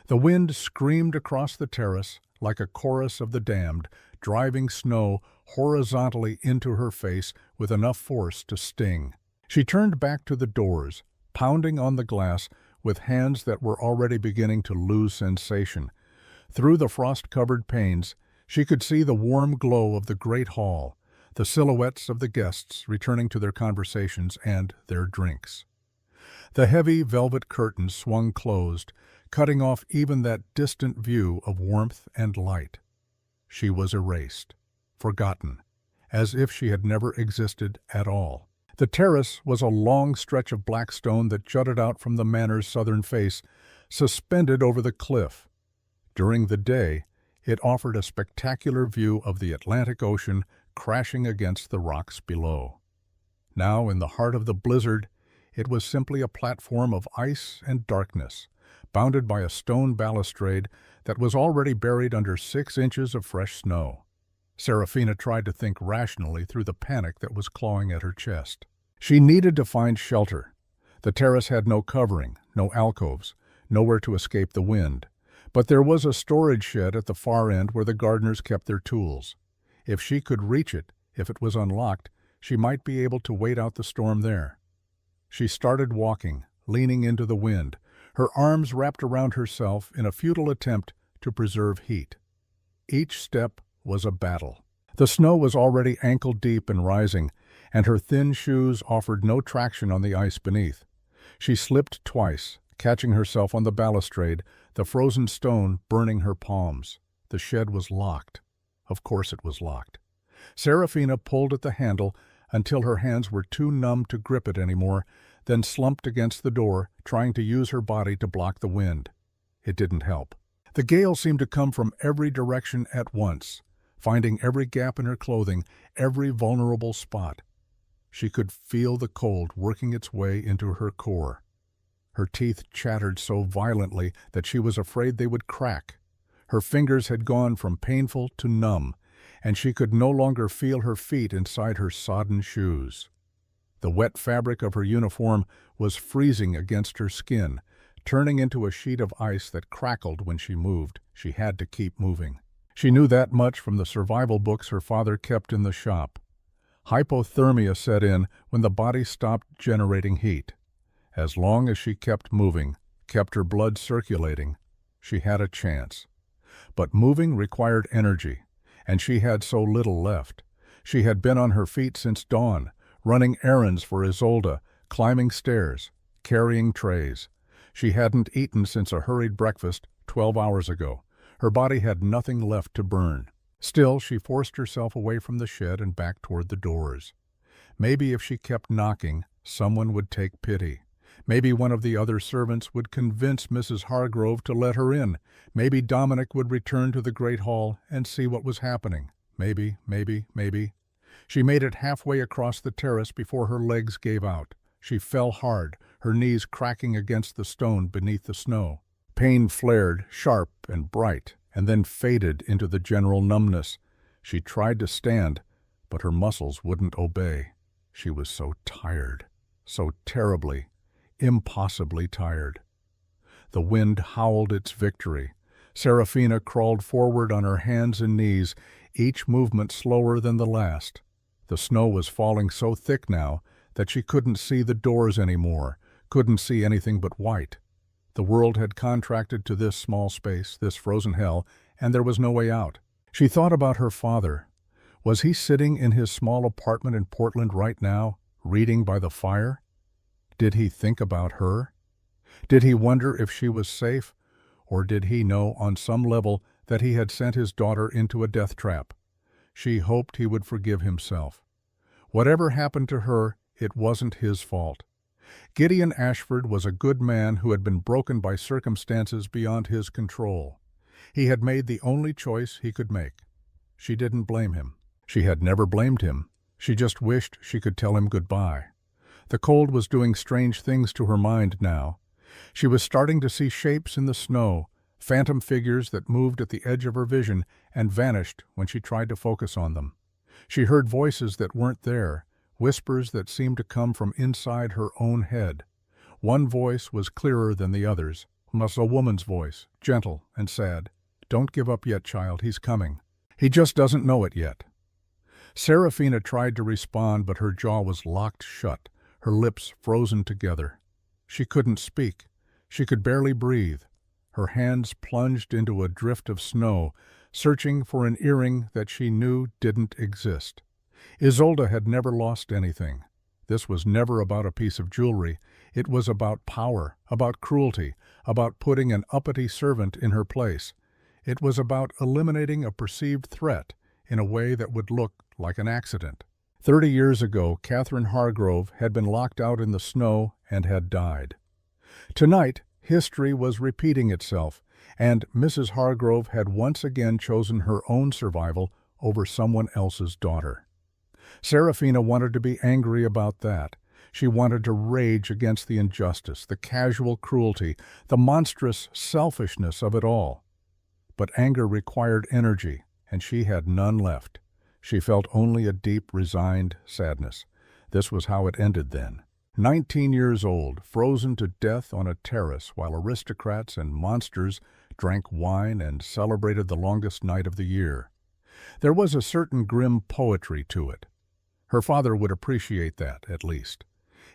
The wind screamed across the terrace like a chorus of the damned, driving snow horizontally into her face with enough force to sting. She turned back to the doors, pounding on the glass with hands that were already beginning to lose sensation. Through the frost-covered panes, she could see the warm glow of the great hall, the silhouettes of the guests returning to their conversations and their drinks. The heavy velvet curtains swung closed, cutting off even that distant view of warmth and light. She was erased, forgotten, as if she had never existed at all. The terrace was a long stretch of black stone that jutted out from the manor's southern face, suspended over the cliff. During the day, it offered a spectacular view of the Atlantic Ocean crashing against the rocks below. Now, in the heart of the blizzard, it was simply a platform of ice and darkness, bounded by a stone balustrade that was already buried under 6 inches of fresh snow. Serafina tried to think rationally through the panic that was clawing at her chest. She needed to find shelter. The terrace had no covering, no alcoves, nowhere to escape the wind. But there was a storage shed at the far end where the gardeners kept their tools. If she could reach it, if it was unlocked, she might be able to wait out the storm there. She started walking, leaning into the wind, her arms wrapped around herself in a futile attempt to preserve heat. Each step was a battle. The snow was already ankle-deep and rising, and her thin shoes offered no traction on the ice beneath. She slipped twice, catching herself on the balustrade, the frozen stone burning her palms. The shed was locked. Of course it was locked. Serafina pulled at the handle until her hands were too numb to grip it anymore, then slumped against the door, trying to use her body to block the wind. It didn't help. The gale seemed to come from every direction at once, finding every gap in her clothing, every vulnerable spot. She could feel the cold working its way into her core. Her teeth chattered so violently that she was afraid they would crack. Her fingers had gone from painful to numb, and she could no longer feel her feet inside her sodden shoes. The wet fabric of her uniform was freezing against her skin, turning into a sheet of ice that crackled when she moved. She had to keep moving. She knew that much from the survival books her father kept in the shop. Hypothermia set in when the body stopped generating heat. As long as she kept moving, kept her blood circulating, she had a chance. But moving required energy, and she had so little left. She had been on her feet since dawn, running errands for Isolde, climbing stairs, carrying trays. She hadn't eaten since a hurried breakfast 12 hours ago. Her body had nothing left to burn. Still, she forced herself away from the shed and back toward the doors. Maybe if she kept knocking, someone would take pity. Maybe one of the other servants would convince Mrs. Hargrove to let her in. Maybe Dominic would return to the great hall and see what was happening. Maybe. She made it halfway across the terrace before her legs gave out. She fell hard, her knees cracking against the stone beneath the snow. Pain flared, sharp and bright, and then faded into the general numbness. She tried to stand, but her muscles wouldn't obey. She was so tired, so terribly, impossibly tired. The wind howled its victory. Serafina crawled forward on her hands and knees, each movement slower than the last. The snow was falling so thick now that she couldn't see the doors anymore, couldn't see anything but white. The world had contracted to this small space, this frozen hell, and there was no way out. She thought about her father. Was he sitting in his small apartment in Portland right now, reading by the fire? Did he think about her? Did he wonder if she was safe? Or did he know on some level that he had sent his daughter into a death trap? She hoped he would forgive himself. Whatever happened to her, it wasn't his fault. Gideon Ashford was a good man who had been broken by circumstances beyond his control. He had made the only choice he could make. She didn't blame him. She had never blamed him. She just wished she could tell him goodbye. The cold was doing strange things to her mind now. She was starting to see shapes in the snow, phantom figures that moved at the edge of her vision and vanished when she tried to focus on them. She heard voices that weren't there, whispers that seemed to come from inside her own head. One voice was clearer than the others, was a woman's voice, gentle and sad. "Don't give up yet, child, he's coming. He just doesn't know it yet." Serafina tried to respond, but her jaw was locked shut, her lips frozen together. She couldn't speak. She could barely breathe. Her hands plunged into a drift of snow, searching for an earring that she knew didn't exist. Isolde had never lost anything. This was never about a piece of jewelry. It was about power, about cruelty, about putting an uppity servant in her place. It was about eliminating a perceived threat in a way that would look like an accident. 30 years ago, Catherine Hargrove had been locked out in the snow and had died. Tonight, history was repeating itself, and Mrs. Hargrove had once again chosen her own survival over someone else's daughter. Serafina wanted to be angry about that. She wanted to rage against the injustice, the casual cruelty, the monstrous selfishness of it all. But anger required energy, and she had none left. She felt only a deep, resigned sadness. This was how it ended then. 19 years old, frozen to death on a terrace while aristocrats and monsters drank wine and celebrated the longest night of the year. There was a certain grim poetry to it. Her father would appreciate that, at least.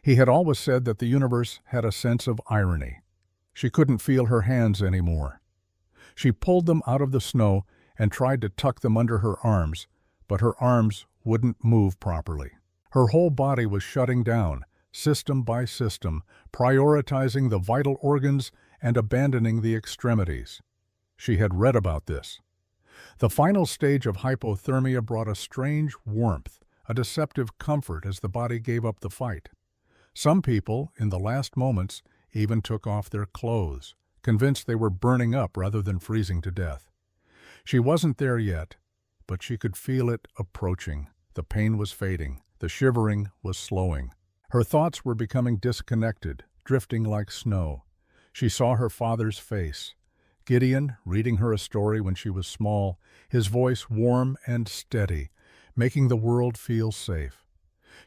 He had always said that the universe had a sense of irony. She couldn't feel her hands anymore. She pulled them out of the snow and tried to tuck them under her arms, but her arms wouldn't move properly. Her whole body was shutting down, system by system, prioritizing the vital organs and abandoning the extremities. She had read about this. The final stage of hypothermia brought a strange warmth, a deceptive comfort as the body gave up the fight. Some people, in the last moments, even took off their clothes, convinced they were burning up rather than freezing to death. She wasn't there yet, but she could feel it approaching. The pain was fading. The shivering was slowing. Her thoughts were becoming disconnected, drifting like snow. She saw her father's face. Gideon, reading her a story when she was small, his voice warm and steady, making the world feel safe.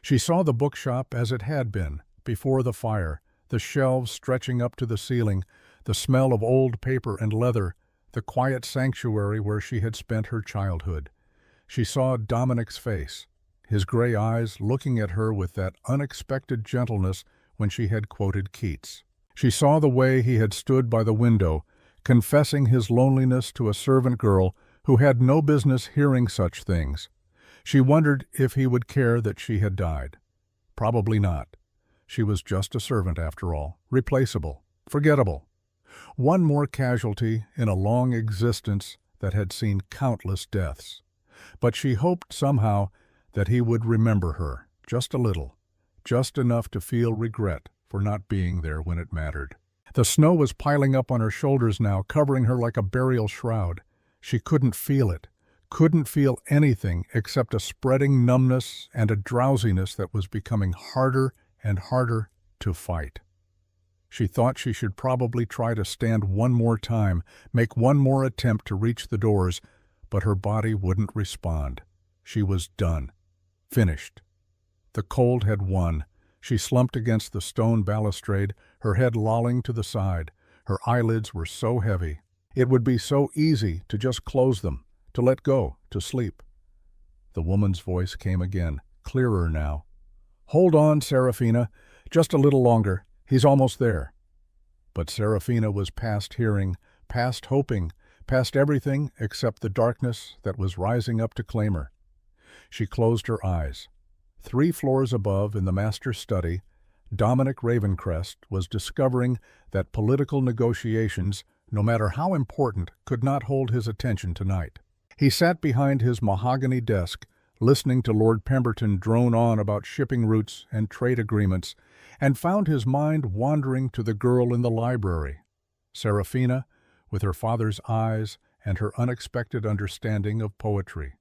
She saw the bookshop as it had been, before the fire, the shelves stretching up to the ceiling, the smell of old paper and leather, the quiet sanctuary where she had spent her childhood. She saw Dominic's face, his gray eyes looking at her with that unexpected gentleness when she had quoted Keats. She saw the way he had stood by the window, confessing his loneliness to a servant girl who had no business hearing such things. She wondered if he would care that she had died. Probably not. She was just a servant after all, replaceable, forgettable. One more casualty in a long existence that had seen countless deaths. But she hoped somehow that he would remember her, just a little, just enough to feel regret for not being there when it mattered. The snow was piling up on her shoulders now, covering her like a burial shroud. She couldn't feel it, couldn't feel anything except a spreading numbness and a drowsiness that was becoming harder and harder to fight. She thought she should probably try to stand one more time, make one more attempt to reach the doors, but her body wouldn't respond. She was done. Finished. The cold had won. She slumped against the stone balustrade, her head lolling to the side. Her eyelids were so heavy. It would be so easy to just close them, to let go, to sleep. The woman's voice came again, clearer now. "Hold on, Serafina. Just a little longer. He's almost there." But Serafina was past hearing, past hoping, past everything except the darkness that was rising up to claim her. She closed her eyes. 3 floors above, in the master's study, Dominic Ravencrest was discovering that political negotiations, no matter how important, could not hold his attention tonight. He sat behind his mahogany desk, listening to Lord Pemberton drone on about shipping routes and trade agreements, and found his mind wandering to the girl in the library, Seraphina, with her father's eyes and her unexpected understanding of poetry,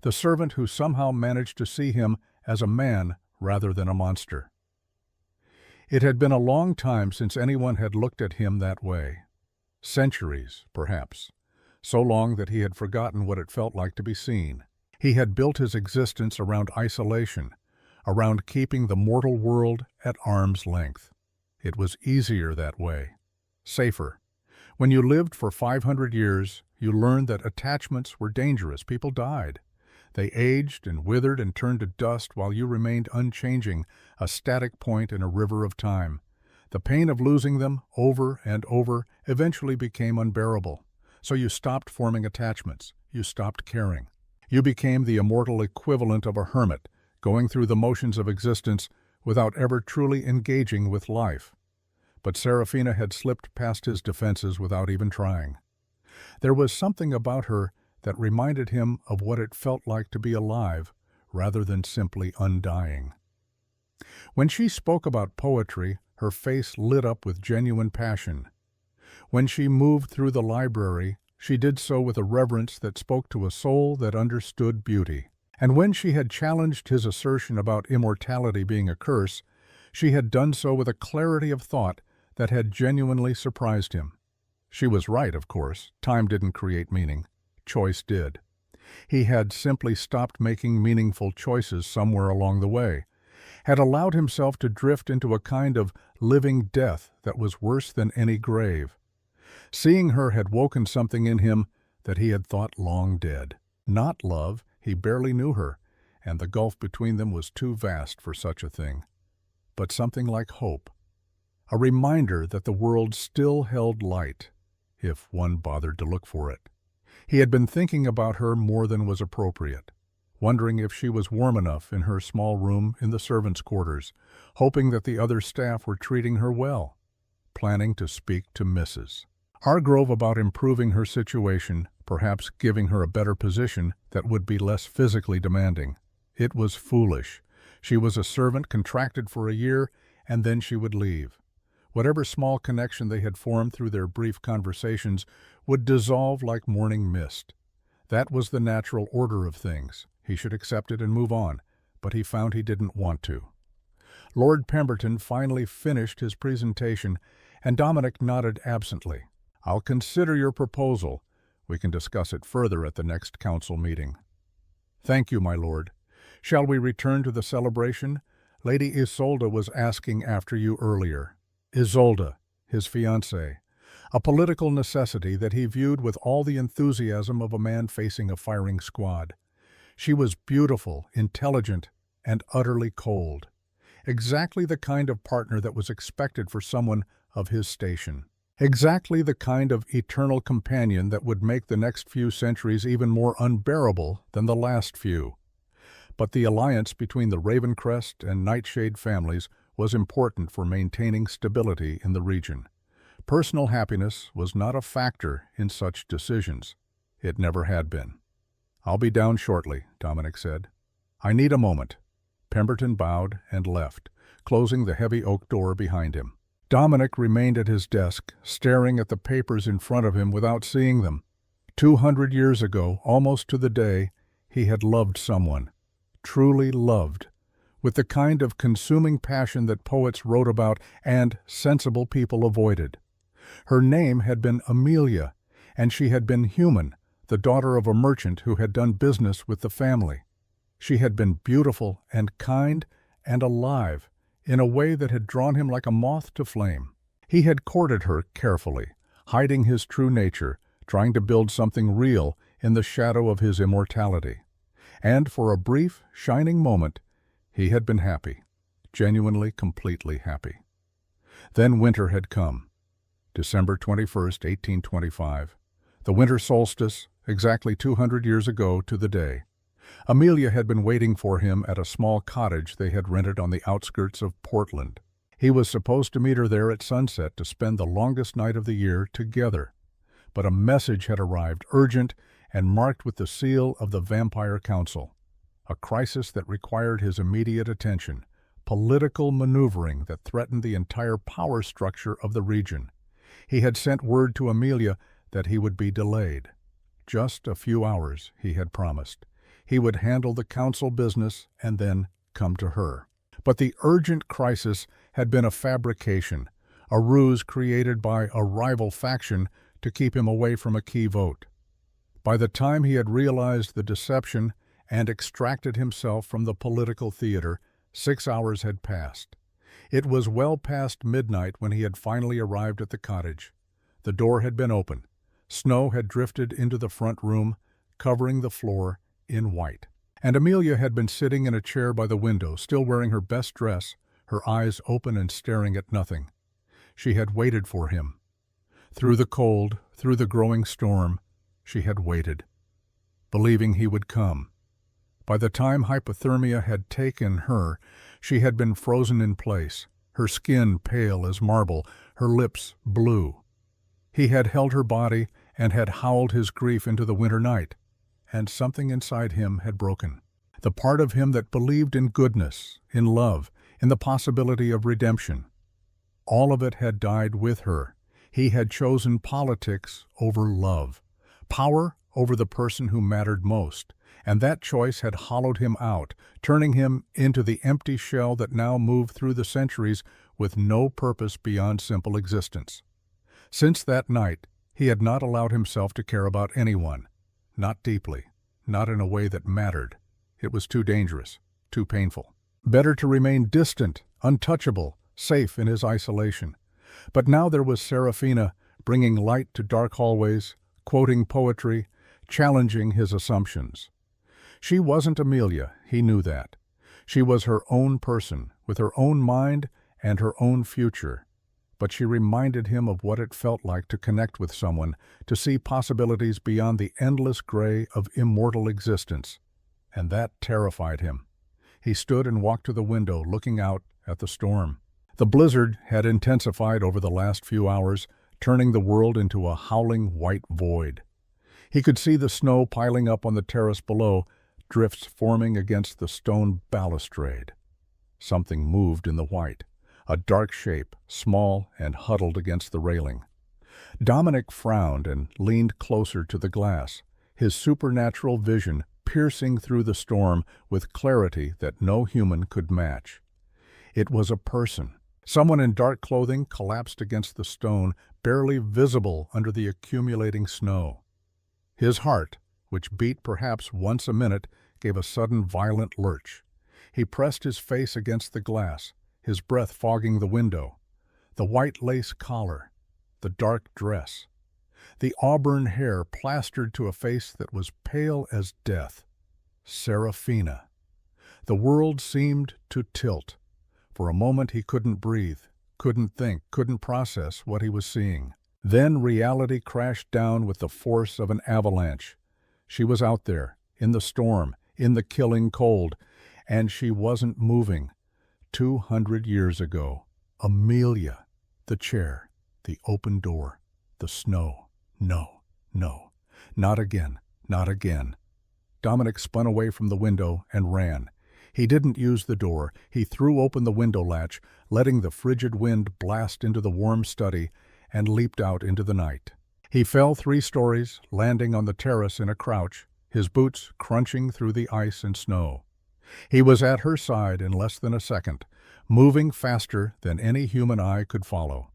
the servant who somehow managed to see him as a man rather than a monster. It had been a long time since anyone had looked at him that way. Centuries, perhaps. So long that he had forgotten what it felt like to be seen. He had built his existence around isolation, around keeping the mortal world at arm's length. It was easier that way. Safer. When you lived for 500 years, you learned that attachments were dangerous. People died. They aged and withered and turned to dust while you remained unchanging, a static point in a river of time. The pain of losing them, over and over, eventually became unbearable. So you stopped forming attachments. You stopped caring. You became the immortal equivalent of a hermit, going through the motions of existence without ever truly engaging with life. But Seraphina had slipped past his defenses without even trying. There was something about her that reminded him of what it felt like to be alive rather than simply undying. When she spoke about poetry, her face lit up with genuine passion. When she moved through the library, she did so with a reverence that spoke to a soul that understood beauty. And when she had challenged his assertion about immortality being a curse, she had done so with a clarity of thought that had genuinely surprised him. She was right, of course. Time didn't create meaning. Choice did. He had simply stopped making meaningful choices somewhere along the way, had allowed himself to drift into a kind of living death that was worse than any grave. Seeing her had woken something in him that he had thought long dead. Not love, he barely knew her, and the gulf between them was too vast for such a thing. But something like hope. A reminder that the world still held light, if one bothered to look for it. He had been thinking about her more than was appropriate, wondering if she was warm enough in her small room in the servants' quarters, hoping that the other staff were treating her well, planning to speak to Mrs. Hargrove about improving her situation, perhaps giving her a better position that would be less physically demanding. It was foolish. She was a servant contracted for a year, and then she would leave. Whatever small connection they had formed through their brief conversations would dissolve like morning mist. That was the natural order of things. He should accept it and move on, but he found he didn't want to. Lord Pemberton finally finished his presentation, and Dominic nodded absently. "I'll consider your proposal. We can discuss it further at the next council meeting." "Thank you, my lord. Shall we return to the celebration? Lady Isolde was asking after you earlier." Isolde, his fiancée, a political necessity that he viewed with all the enthusiasm of a man facing a firing squad. She was beautiful, intelligent, and utterly cold. Exactly the kind of partner that was expected for someone of his station. Exactly the kind of eternal companion that would make the next few centuries even more unbearable than the last few. But the alliance between the Ravencrest and Nightshade families was important for maintaining stability in the region. Personal happiness was not a factor in such decisions. It never had been. "I'll be down shortly," Dominic said. "I need a moment." Pemberton bowed and left, closing the heavy oak door behind him. Dominic remained at his desk, staring at the papers in front of him without seeing them. 200 years ago, almost to the day, he had loved someone. Truly loved. With the kind of consuming passion that poets wrote about and sensible people avoided. Her name had been Amelia, and she had been human, the daughter of a merchant who had done business with the family. She had been beautiful and kind and alive, in a way that had drawn him like a moth to flame. He had courted her carefully, hiding his true nature, trying to build something real in the shadow of his immortality. And for a brief, shining moment, he had been happy, genuinely, completely happy. Then winter had come. December 21st, 1825. The winter solstice, exactly 200 years ago to the day. Amelia had been waiting for him at a small cottage they had rented on the outskirts of Portland. He was supposed to meet her there at sunset to spend the longest night of the year together. But a message had arrived, urgent and marked with the seal of the Vampire Council. A crisis that required his immediate attention, political maneuvering that threatened the entire power structure of the region. He had sent word to Amelia that he would be delayed. Just a few hours, he had promised. He would handle the council business and then come to her. But the urgent crisis had been a fabrication, a ruse created by a rival faction to keep him away from a key vote. By the time he had realized the deception and extracted himself from the political theater, 6 hours had passed. It was well past midnight when he had finally arrived at the cottage. The door had been open. Snow had drifted into the front room, covering the floor in white. And Amelia had been sitting in a chair by the window, still wearing her best dress, her eyes open and staring at nothing. She had waited for him. Through the cold, through the growing storm, she had waited, believing he would come. By the time hypothermia had taken her, she had been frozen in place, her skin pale as marble, her lips blue. He had held her body and had howled his grief into the winter night, and something inside him had broken. The part of him that believed in goodness, in love, in the possibility of redemption. All of it had died with her. He had chosen politics over love, power over the person who mattered most, and that choice had hollowed him out, turning him into the empty shell that now moved through the centuries with no purpose beyond simple existence. Since that night, he had not allowed himself to care about anyone, not deeply, not in a way that mattered. It was too dangerous, too painful. Better to remain distant, untouchable, safe in his isolation. But now there was Serafina, bringing light to dark hallways, quoting poetry, challenging his assumptions. She wasn't Amelia, he knew that. She was her own person, with her own mind and her own future. But she reminded him of what it felt like to connect with someone, to see possibilities beyond the endless gray of immortal existence. And that terrified him. He stood and walked to the window, looking out at the storm. The blizzard had intensified over the last few hours, turning the world into a howling white void. He could see the snow piling up on the terrace below, drifts forming against the stone balustrade. Something moved in the white, a dark shape, small and huddled against the railing. Dominic frowned and leaned closer to the glass, his supernatural vision piercing through the storm with clarity that no human could match. It was a person. Someone in dark clothing collapsed against the stone, barely visible under the accumulating snow. His heart, which beat perhaps once a minute, gave a sudden violent lurch. He pressed his face against the glass, his breath fogging the window. The white lace collar, the dark dress, the auburn hair plastered to a face that was pale as death. Serafina. The world seemed to tilt. For a moment he couldn't breathe, couldn't think, couldn't process what he was seeing. Then reality crashed down with the force of an avalanche. She was out there, in the storm, in the killing cold, and she wasn't moving. 200 years ago. Amelia. The chair, the open door, the snow. No, no. Not again, not again. Dominic spun away from the window and ran. He didn't use the door. He threw open the window latch, letting the frigid wind blast into the warm study, and leaped out into the night. He fell 3 stories, landing on the terrace in a crouch, his boots crunching through the ice and snow. He was at her side in less than a second, moving faster than any human eye could follow.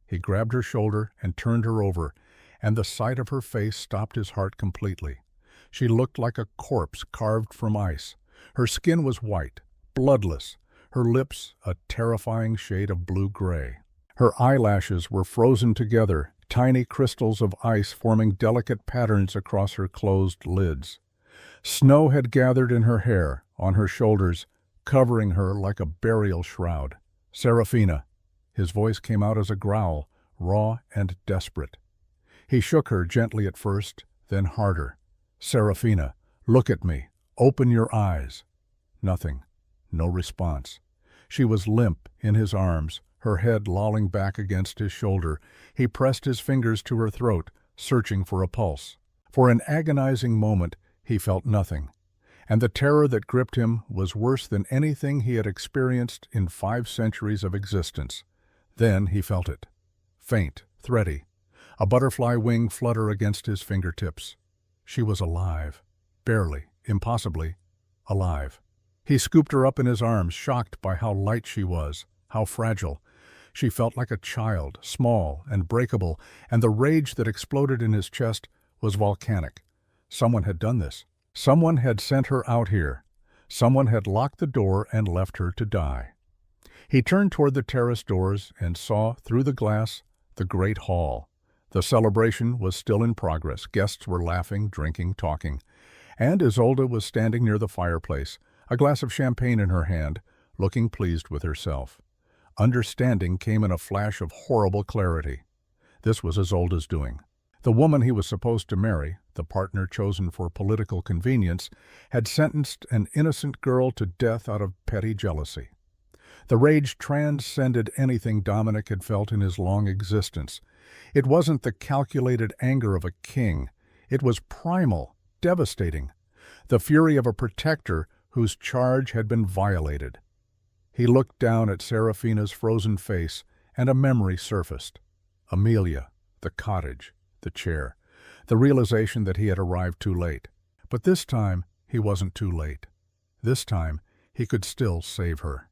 He grabbed her shoulder and turned her over, and the sight of her face stopped his heart completely. She looked like a corpse carved from ice. Her skin was white, bloodless, her lips a terrifying shade of blue-gray. Her eyelashes were frozen together, tiny crystals of ice forming delicate patterns across her closed lids. Snow had gathered in her hair, on her shoulders, covering her like a burial shroud. Serafina. His voice came out as a growl, raw and desperate. He shook her gently at first, then harder. Serafina, look at me. Open your eyes. Nothing. No response. She was limp in his arms, her head lolling back against his shoulder. He pressed his fingers to her throat, searching for a pulse. For an agonizing moment, he felt nothing, and the terror that gripped him was worse than anything he had experienced in 5 centuries of existence. Then he felt it. Faint, thready, a butterfly wing flutter against his fingertips. She was alive. Barely, impossibly, alive. He scooped her up in his arms, shocked by how light she was, how fragile. She felt like a child, small and breakable, and the rage that exploded in his chest was volcanic. Someone had done this. Someone had sent her out here. Someone had locked the door and left her to die. He turned toward the terrace doors and saw, through the glass, the great hall. The celebration was still in progress. Guests were laughing, drinking, talking. And Isolde was standing near the fireplace, a glass of champagne in her hand, looking pleased with herself. Understanding came in a flash of horrible clarity. This was Isolde's doing. The woman he was supposed to marry, the partner chosen for political convenience, had sentenced an innocent girl to death out of petty jealousy. The rage transcended anything Dominic had felt in his long existence. It wasn't the calculated anger of a king. It was primal, devastating, the fury of a protector whose charge had been violated. He looked down at Serafina's frozen face, and a memory surfaced. Amelia, the cottage, the chair, the realization that he had arrived too late. But this time, he wasn't too late. This time, he could still save her.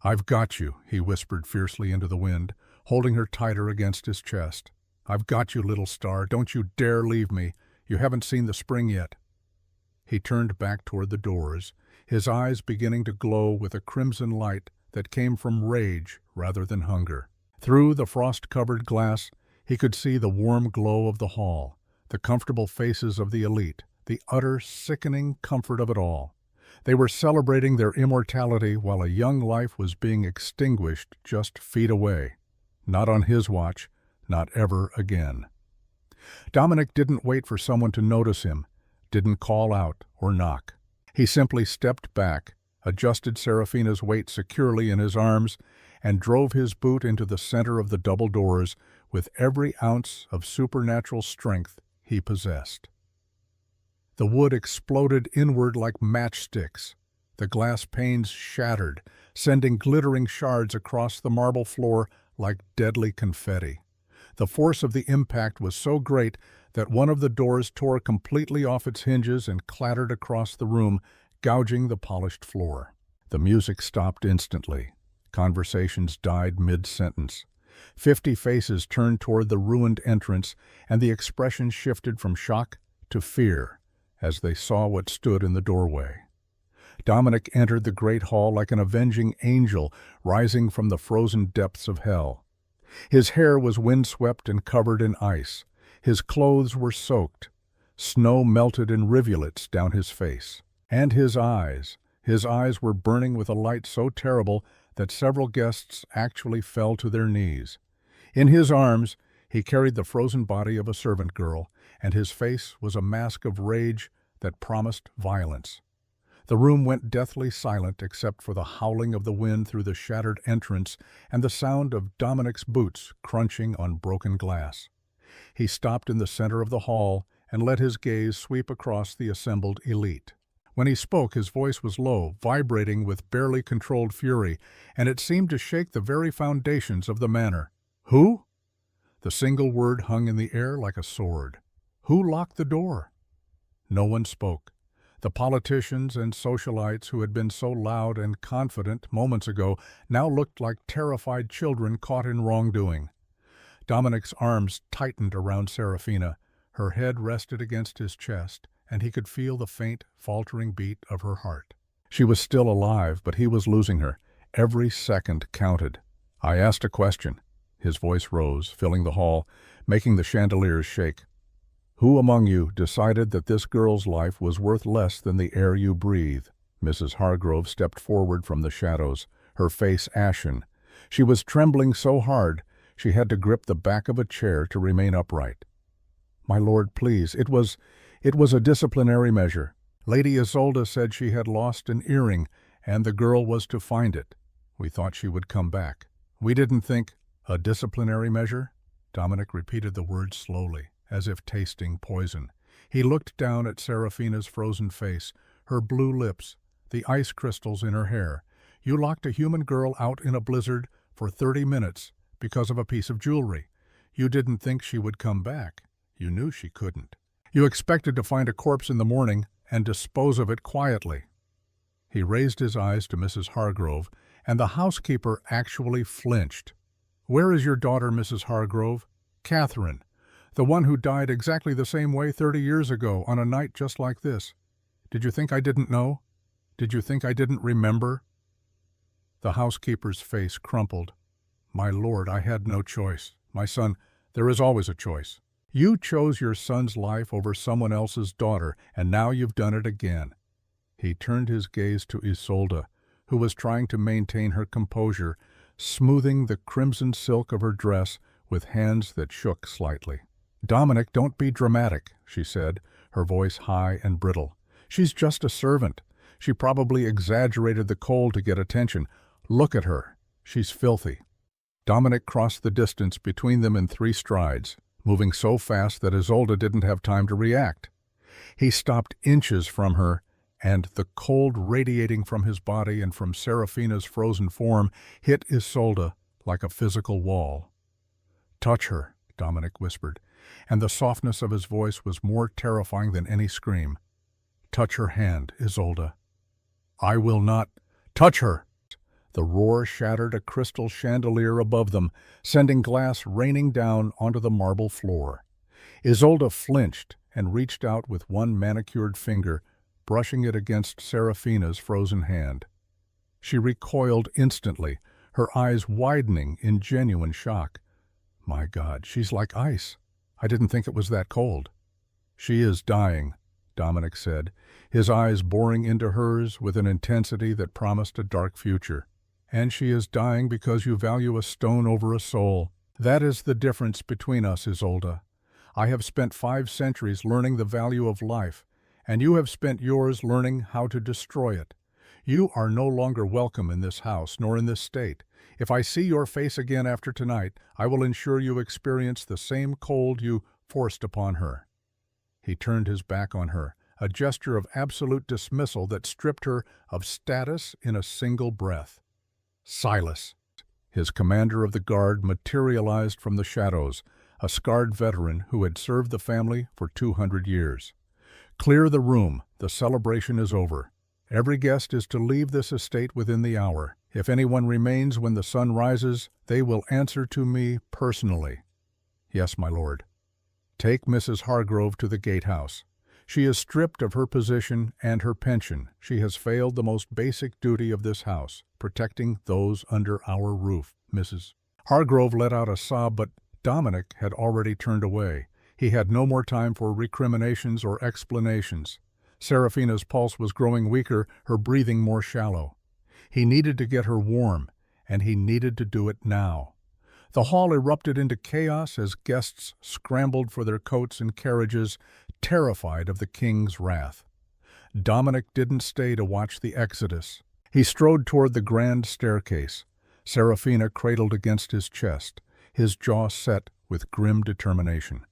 "I've got you," he whispered fiercely into the wind, holding her tighter against his chest. "I've got you, little star. Don't you dare leave me. You haven't seen the spring yet." He turned back toward the doors, his eyes beginning to glow with a crimson light that came from rage rather than hunger. Through the frost-covered glass, he could see the warm glow of the hall, the comfortable faces of the elite, the utter sickening comfort of it all. They were celebrating their immortality while a young life was being extinguished just feet away. Not on his watch, not ever again. Dominic didn't wait for someone to notice him, didn't call out or knock. He simply stepped back, adjusted Serafina's weight securely in his arms, and drove his boot into the center of the double doors with every ounce of supernatural strength he possessed. The wood exploded inward like matchsticks. The glass panes shattered, sending glittering shards across the marble floor like deadly confetti. The force of the impact was so great that one of the doors tore completely off its hinges and clattered across the room, gouging the polished floor. The music stopped instantly. Conversations died mid-sentence. 50 faces turned toward the ruined entrance, and the expression shifted from shock to fear as they saw what stood in the doorway. Dominic entered the great hall like an avenging angel rising from the frozen depths of hell. His hair was windswept and covered in ice. His clothes were soaked. Snow melted in rivulets down his face. And his eyes were burning with a light so terrible that several guests actually fell to their knees. In his arms, he carried the frozen body of a servant girl, and his face was a mask of rage that promised violence. The room went deathly silent except for the howling of the wind through the shattered entrance and the sound of Dominic's boots crunching on broken glass. He stopped in the center of the hall and let his gaze sweep across the assembled elite. When he spoke, his voice was low, vibrating with barely controlled fury, and it seemed to shake the very foundations of the manor. "Who?" The single word hung in the air like a sword. "Who locked the door?" No one spoke. The politicians and socialites who had been so loud and confident moments ago now looked like terrified children caught in wrongdoing. Dominic's arms tightened around Serafina. Her head rested against his chest, and he could feel the faint, faltering beat of her heart. She was still alive, but he was losing her. Every second counted. "I asked a question." His voice rose, filling the hall, making the chandeliers shake. "Who among you decided that this girl's life was worth less than the air you breathe?" Mrs. Hargrove stepped forward from the shadows, her face ashen. She was trembling so hard she had to grip the back of a chair to remain upright. "My lord, please, it was a disciplinary measure. Lady Isolde said she had lost an earring, and the girl was to find it. We thought she would come back. We didn't think—" "A disciplinary measure?" Dominic repeated the words slowly, as if tasting poison. He looked down at Serafina's frozen face, her blue lips, the ice crystals in her hair. You locked a human girl out in a blizzard for 30 minutes because of a piece of jewelry. You didn't think she would come back. You knew she couldn't. You expected to find a corpse in the morning and dispose of it quietly. He raised his eyes to Mrs. Hargrove, and the housekeeper actually flinched. Where is your daughter, Mrs. Hargrove? Catherine, the one who died exactly the same way 30 years ago on a night just like this. Did you think I didn't know? Did you think I didn't remember? The housekeeper's face crumpled. My lord, I had no choice. My son, there is always a choice. You chose your son's life over someone else's daughter, and now you've done it again. He turned his gaze to Isolde, who was trying to maintain her composure, smoothing the crimson silk of her dress with hands that shook slightly. Dominic, don't be dramatic, she said, her voice high and brittle. She's just a servant. She probably exaggerated the cold to get attention. Look at her. She's filthy. Dominic crossed the distance between them in 3 strides, moving so fast that Isolde didn't have time to react. He stopped inches from her, and the cold radiating from his body and from Serafina's frozen form hit Isolde like a physical wall. Touch her, Dominic whispered, and the softness of his voice was more terrifying than any scream. Touch her hand, Isolde. I will not. Touch her! The roar shattered a crystal chandelier above them, sending glass raining down onto the marble floor. Isolde flinched and reached out with one manicured finger, brushing it against Serafina's frozen hand. She recoiled instantly, her eyes widening in genuine shock. My God, she's like ice. I didn't think it was that cold. She is dying, Dominic said, his eyes boring into hers with an intensity that promised a dark future. And she is dying because you value a stone over a soul. That is the difference between us, Isolde. I have spent 5 centuries learning the value of life, and you have spent yours learning how to destroy it. You are no longer welcome in this house, nor in this state. If I see your face again after tonight, I will ensure you experience the same cold you forced upon her. He turned his back on her, a gesture of absolute dismissal that stripped her of status in a single breath. Silas, his commander of the guard, materialized from the shadows, a scarred veteran who had served the family for 200 years. Clear the room. The celebration is over. Every guest is to leave this estate within the hour. If anyone remains when the sun rises, they will answer to me personally. Yes, my lord. Take Mrs. Hargrove to the gatehouse. She is stripped of her position and her pension. She has failed the most basic duty of this house, protecting those under our roof. Mrs. Hargrove let out a sob, but Dominic had already turned away. He had no more time for recriminations or explanations. Serafina's pulse was growing weaker, her breathing more shallow. He needed to get her warm, and he needed to do it now. The hall erupted into chaos as guests scrambled for their coats and carriages, terrified of the king's wrath. Dominic didn't stay to watch the exodus. He strode toward the grand staircase, Serafina cradled against his chest, his jaw set with grim determination.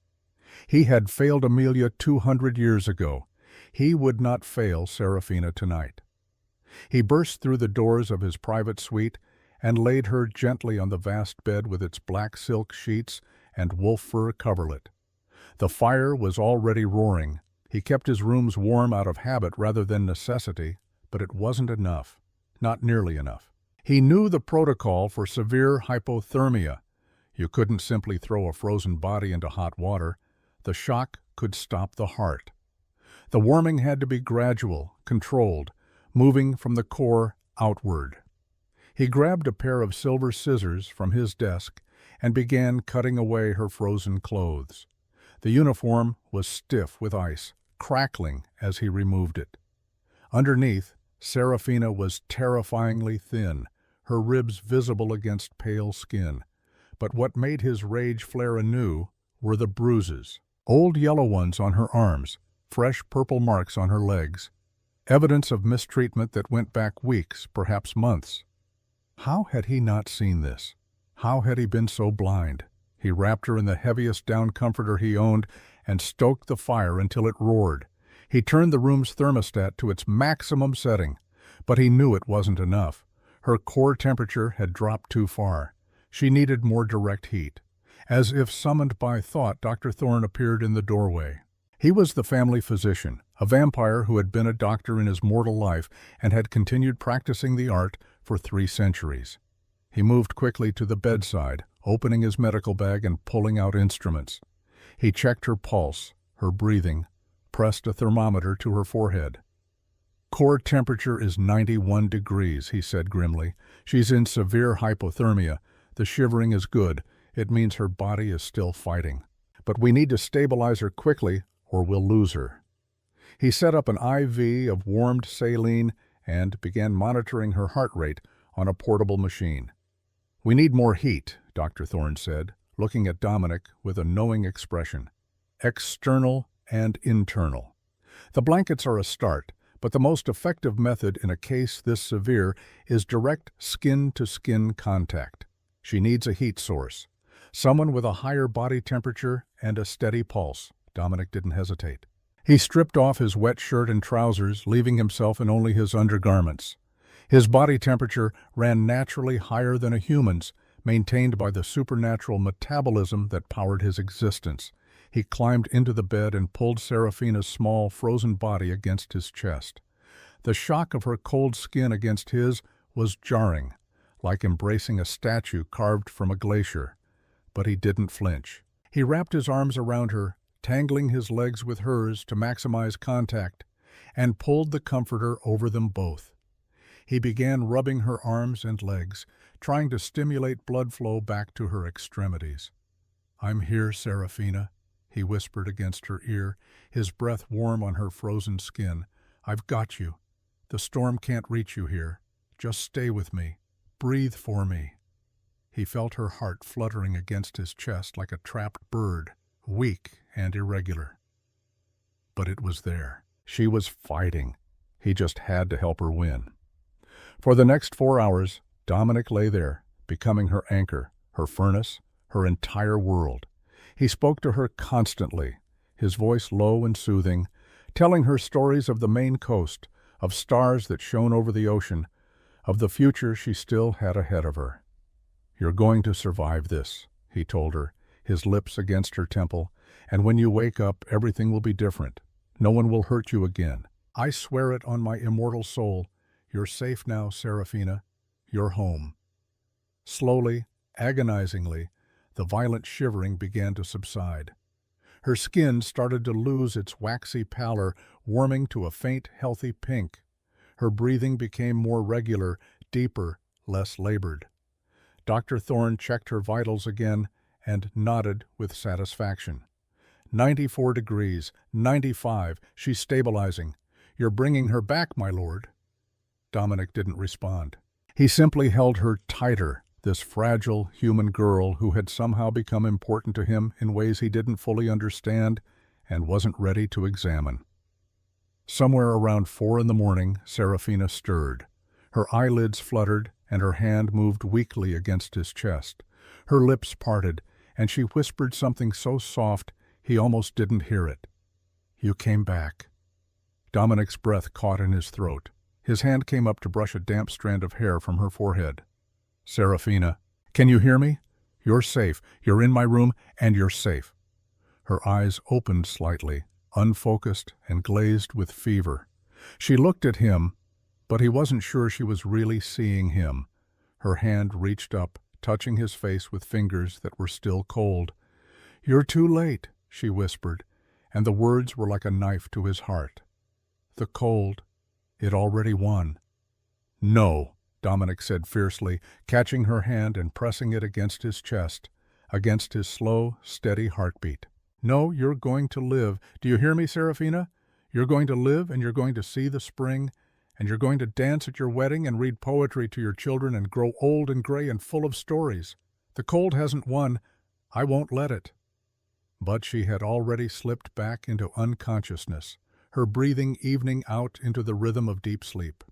He had failed Amelia 200 years ago. He would not fail Serafina tonight. He burst through the doors of his private suite and laid her gently on the vast bed with its black silk sheets and wolf fur coverlet. The fire was already roaring. He kept his rooms warm out of habit rather than necessity, but it wasn't enough. Not nearly enough. He knew the protocol for severe hypothermia. You couldn't simply throw a frozen body into hot water. The shock could stop the heart. The warming had to be gradual, controlled, moving from the core outward. He grabbed a pair of silver scissors from his desk and began cutting away her frozen clothes. The uniform was stiff with ice, crackling as he removed it. Underneath, Serafina was terrifyingly thin, her ribs visible against pale skin. But what made his rage flare anew were the bruises. Old yellow ones on her arms, fresh purple marks on her legs. Evidence of mistreatment that went back weeks, perhaps months. How had he not seen this? How had he been so blind? He wrapped her in the heaviest down comforter he owned and stoked the fire until it roared. He turned the room's thermostat to its maximum setting, but he knew it wasn't enough. Her core temperature had dropped too far. She needed more direct heat. As if summoned by thought, Dr. Thorne appeared in the doorway. He was the family physician, a vampire who had been a doctor in his mortal life and had continued practicing the art for 3 centuries. He moved quickly to the bedside, opening his medical bag and pulling out instruments. He checked her pulse, her breathing, pressed a thermometer to her forehead. "Core temperature is 91 degrees, he said grimly. "She's in severe hypothermia. The shivering is good. It means her body is still fighting. But we need to stabilize her quickly, or we'll lose her." He set up an IV of warmed saline and began monitoring her heart rate on a portable machine. "We need more heat," Dr. Thorne said, looking at Dominic with a knowing expression. "External and internal. The blankets are a start, but the most effective method in a case this severe is direct skin-to-skin contact. She needs a heat source. Someone with a higher body temperature and a steady pulse." Dominic didn't hesitate. He stripped off his wet shirt and trousers, leaving himself in only his undergarments. His body temperature ran naturally higher than a human's, maintained by the supernatural metabolism that powered his existence. He climbed into the bed and pulled Serafina's small, frozen body against his chest. The shock of her cold skin against his was jarring, like embracing a statue carved from a glacier. But he didn't flinch. He wrapped his arms around her, tangling his legs with hers to maximize contact, and pulled the comforter over them both. He began rubbing her arms and legs, trying to stimulate blood flow back to her extremities. "I'm here, Serafina," he whispered against her ear, his breath warm on her frozen skin. "I've got you. The storm can't reach you here. Just stay with me. Breathe for me." He felt her heart fluttering against his chest like a trapped bird, weak and irregular. But it was there. She was fighting. He just had to help her win. For the next 4 hours, Dominic lay there, becoming her anchor, her furnace, her entire world. He spoke to her constantly, his voice low and soothing, telling her stories of the Maine coast, of stars that shone over the ocean, of the future she still had ahead of her. "You're going to survive this," he told her, his lips against her temple, "and when you wake up, everything will be different. No one will hurt you again. I swear it on my immortal soul. You're safe now, Serafina. You're home." Slowly, agonizingly, the violent shivering began to subside. Her skin started to lose its waxy pallor, warming to a faint, healthy pink. Her breathing became more regular, deeper, less labored. Dr. Thorne checked her vitals again and nodded with satisfaction. 94 degrees, 95, she's stabilizing. You're bringing her back, my lord." Dominic didn't respond. He simply held her tighter, this fragile human girl who had somehow become important to him in ways he didn't fully understand and wasn't ready to examine. Somewhere around 4 in the morning, Serafina stirred. Her eyelids fluttered, and her hand moved weakly against his chest. Her lips parted, and she whispered something so soft he almost didn't hear it. "You came back." Dominic's breath caught in his throat. His hand came up to brush a damp strand of hair from her forehead. "Serafina, can you hear me? You're safe. You're in my room, and you're safe." Her eyes opened slightly, unfocused and glazed with fever. She looked at him, but he wasn't sure she was really seeing him. Her hand reached up, touching his face with fingers that were still cold. "You're too late," she whispered, and the words were like a knife to his heart. The cold, it already won. "No," Dominic said fiercely, catching her hand and pressing it against his chest, against his slow, steady heartbeat. "No, you're going to live. Do you hear me, Serafina? You're going to live, and you're going to see the spring, and you're going to dance at your wedding and read poetry to your children and grow old and gray and full of stories. The cold hasn't won. I won't let it." But she had already slipped back into unconsciousness, her breathing evening out into the rhythm of deep sleep.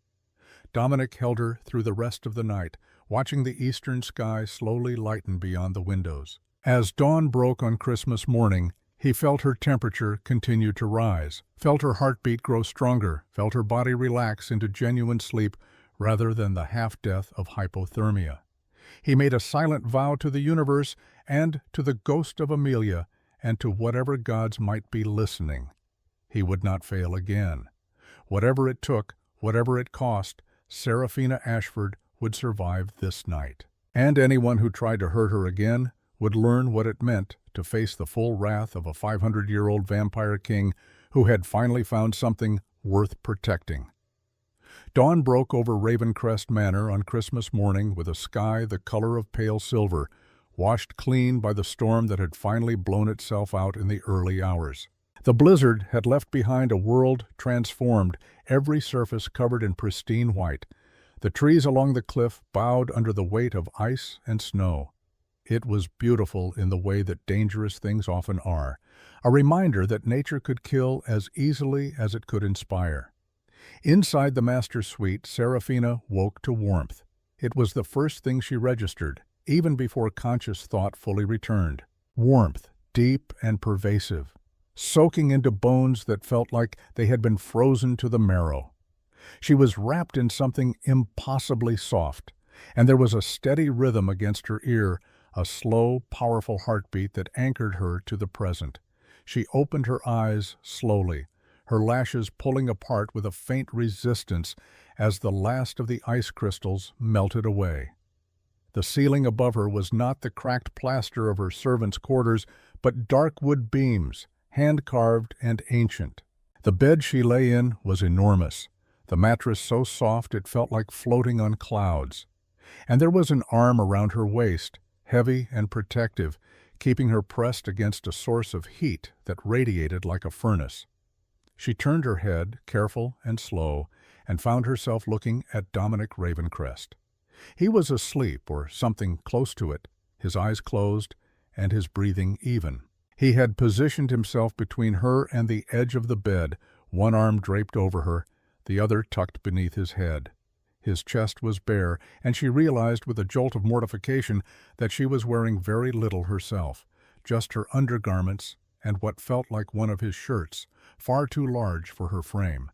Dominic held her through the rest of the night, watching the eastern sky slowly lighten beyond the windows. As dawn broke on Christmas morning, He felt her temperature continue to rise, felt her heartbeat grow stronger, felt her body relax into genuine sleep rather than the half-death of hypothermia. He made a silent vow to the universe and to the ghost of Amelia and to whatever gods might be listening. He would not fail again. Whatever it took, whatever it cost, Seraphina Ashford would survive this night. And anyone who tried to hurt her again would learn what it meant to face the full wrath of a 500-year-old vampire king who had finally found something worth protecting. Dawn broke over Ravencrest Manor on Christmas morning with a sky the color of pale silver, washed clean by the storm that had finally blown itself out in the early hours. The blizzard had left behind a world transformed, every surface covered in pristine white. The trees along the cliff bowed under the weight of ice and snow. It was beautiful in the way that dangerous things often are, a reminder that nature could kill as easily as it could inspire. Inside the master suite, Seraphina woke to warmth. It was the first thing she registered, even before conscious thought fully returned. Warmth, deep and pervasive, soaking into bones that felt like they had been frozen to the marrow. She was wrapped in something impossibly soft, and there was a steady rhythm against her ear, a slow, powerful heartbeat that anchored her to the present. She opened her eyes slowly, her lashes pulling apart with a faint resistance as the last of the ice crystals melted away. The ceiling above her was not the cracked plaster of her servants' quarters, but dark wood beams, hand-carved and ancient. The bed she lay in was enormous, the mattress so soft it felt like floating on clouds. And there was an arm around her waist, heavy and protective, keeping her pressed against a source of heat that radiated like a furnace. She turned her head, careful and slow, and found herself looking at Dominic Ravencrest. He was asleep, or something close to it, his eyes closed and his breathing even. He had positioned himself between her and the edge of the bed, one arm draped over her, the other tucked beneath his head. His chest was bare, and she realized with a jolt of mortification that she was wearing very little herself, just her undergarments and what felt like one of his shirts, far too large for her frame.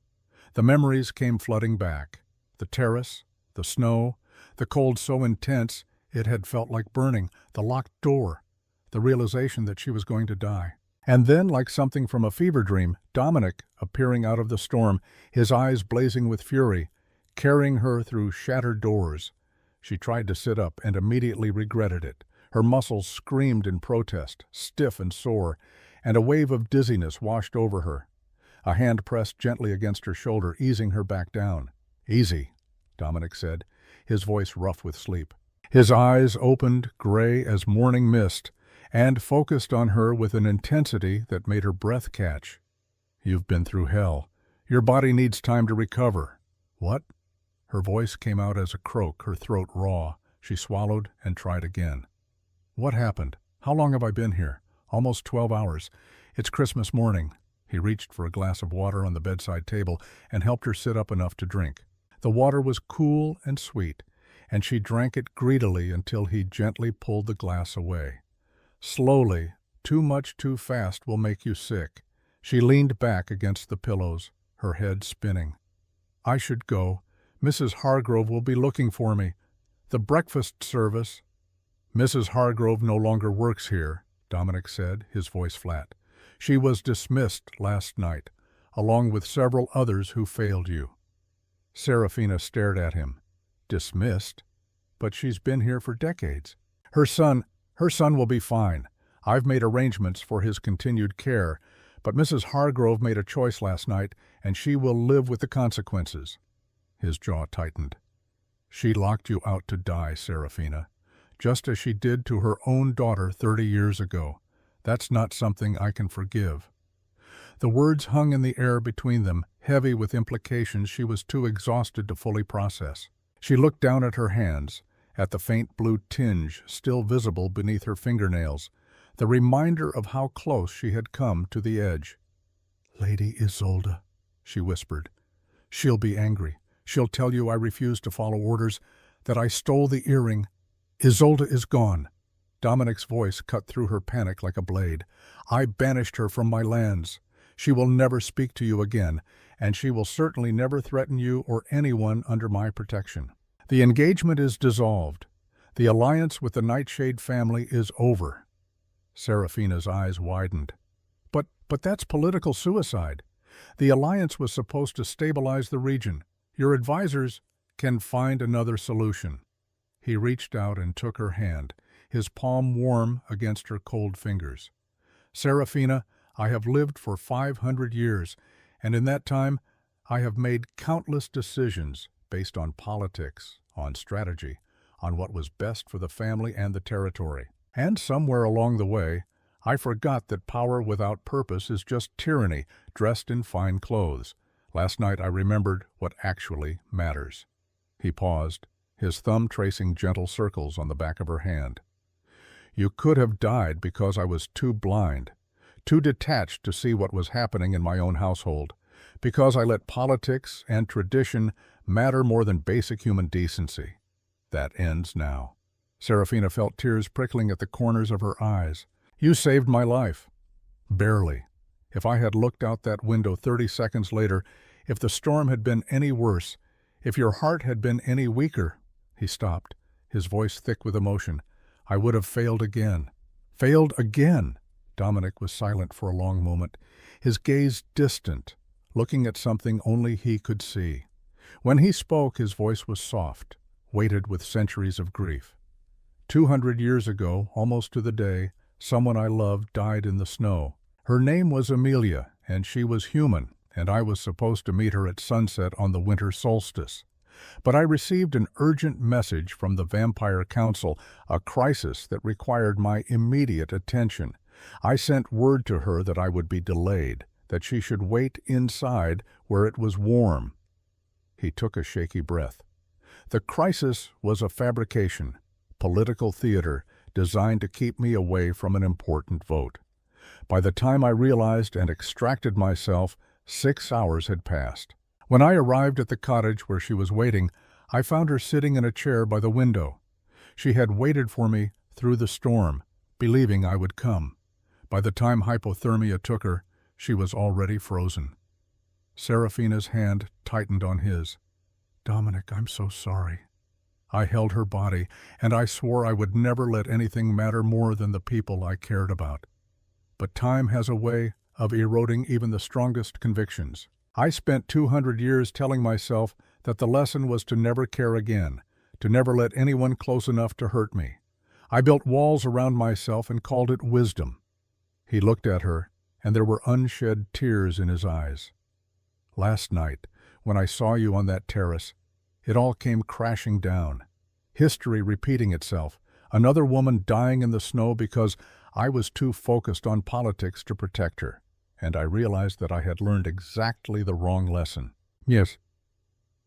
The memories came flooding back. The terrace, the snow, the cold so intense it had felt like burning, the locked door, the realization that she was going to die. And then, like something from a fever dream, Dominic, appearing out of the storm, his eyes blazing with fury, carrying her through shattered doors. She tried to sit up and immediately regretted it. Her muscles screamed in protest, stiff and sore, and a wave of dizziness washed over her. A hand pressed gently against her shoulder, easing her back down. "Easy," Dominic said, his voice rough with sleep. His eyes opened, gray as morning mist, and focused on her with an intensity that made her breath catch. "You've been through hell. Your body needs time to recover." "What?" Her voice came out as a croak, her throat raw. She swallowed and tried again. "What happened? How long have I been here?" "Almost 12 hours. It's Christmas morning." He reached for a glass of water on the bedside table and helped her sit up enough to drink. The water was cool and sweet, and she drank it greedily until he gently pulled the glass away. Slowly, too much too fast will make you sick. She leaned back against the pillows, her head spinning. "I should go. Mrs. Hargrove will be looking for me. The breakfast service—" "Mrs. Hargrove no longer works here," Dominic said, his voice flat. "She was dismissed last night, along with several others who failed you." Seraphina stared at him. "Dismissed? But she's been here for decades. Her son will be fine. I've made arrangements for his continued care, but Mrs. Hargrove made a choice last night, and she will live with the consequences." His jaw tightened. "She locked you out to die, Seraphina, just as she did to her own daughter 30 years ago. That's not something I can forgive." The words hung in the air between them, heavy with implications she was too exhausted to fully process. She looked down at her hands, at the faint blue tinge still visible beneath her fingernails, the reminder of how close she had come to the edge. "Lady Isolde," she whispered. "She'll be angry. She'll tell you I refused to follow orders, that I stole the earring. Isolde is gone." Dominic's voice cut through her panic like a blade. "I banished her from my lands. She will never speak to you again, and she will certainly never threaten you or anyone under my protection. The engagement is dissolved. The alliance with the Nightshade family is over." Seraphina's eyes widened. But that's political suicide. The alliance was supposed to stabilize the region. Your advisors can find another solution." He reached out and took her hand, his palm warm against her cold fingers. "Seraphina, I have lived for 500 years, and in that time I have made countless decisions based on politics, on strategy, on what was best for the family and the territory. And somewhere along the way, I forgot that power without purpose is just tyranny dressed in fine clothes. Last night I remembered what actually matters." He paused, his thumb tracing gentle circles on the back of her hand. "You could have died because I was too blind, too detached to see what was happening in my own household, because I let politics and tradition matter more than basic human decency. That ends now." Seraphina felt tears prickling at the corners of her eyes. "You saved my life." "Barely. If I had looked out that window 30 seconds later, if the storm had been any worse, if your heart had been any weaker—" He stopped, his voice thick with emotion. "I would have failed again." "Failed again?" Dominic was silent for a long moment, his gaze distant, looking at something only he could see. When he spoke, his voice was soft, weighted with centuries of grief. 200 years ago, almost to the day, someone I loved died in the snow. Her name was Amelia, and she was human, and I was supposed to meet her at sunset on the winter solstice. But I received an urgent message from the Vampire Council, a crisis that required my immediate attention. I sent word to her that I would be delayed, that she should wait inside where it was warm. He took a shaky breath. The crisis was a fabrication, political theater, designed to keep me away from an important vote. By the time I realized and extracted myself, 6 hours had passed. When I arrived at the cottage where she was waiting, I found her sitting in a chair by the window. She had waited for me through the storm, believing I would come. By the time hypothermia took her, she was already frozen. Seraphina's hand tightened on his. "Dominic, I'm so sorry." I held her body, and I swore I would never let anything matter more than the people I cared about. But time has a way of eroding even the strongest convictions. I spent 200 years telling myself that the lesson was to never care again, to never let anyone close enough to hurt me. I built walls around myself and called it wisdom. He looked at her, and there were unshed tears in his eyes. "Last night, when I saw you on that terrace, it all came crashing down. History repeating itself, another woman dying in the snow because I was too focused on politics to protect her, and I realized that I had learned exactly the wrong lesson." "Yes."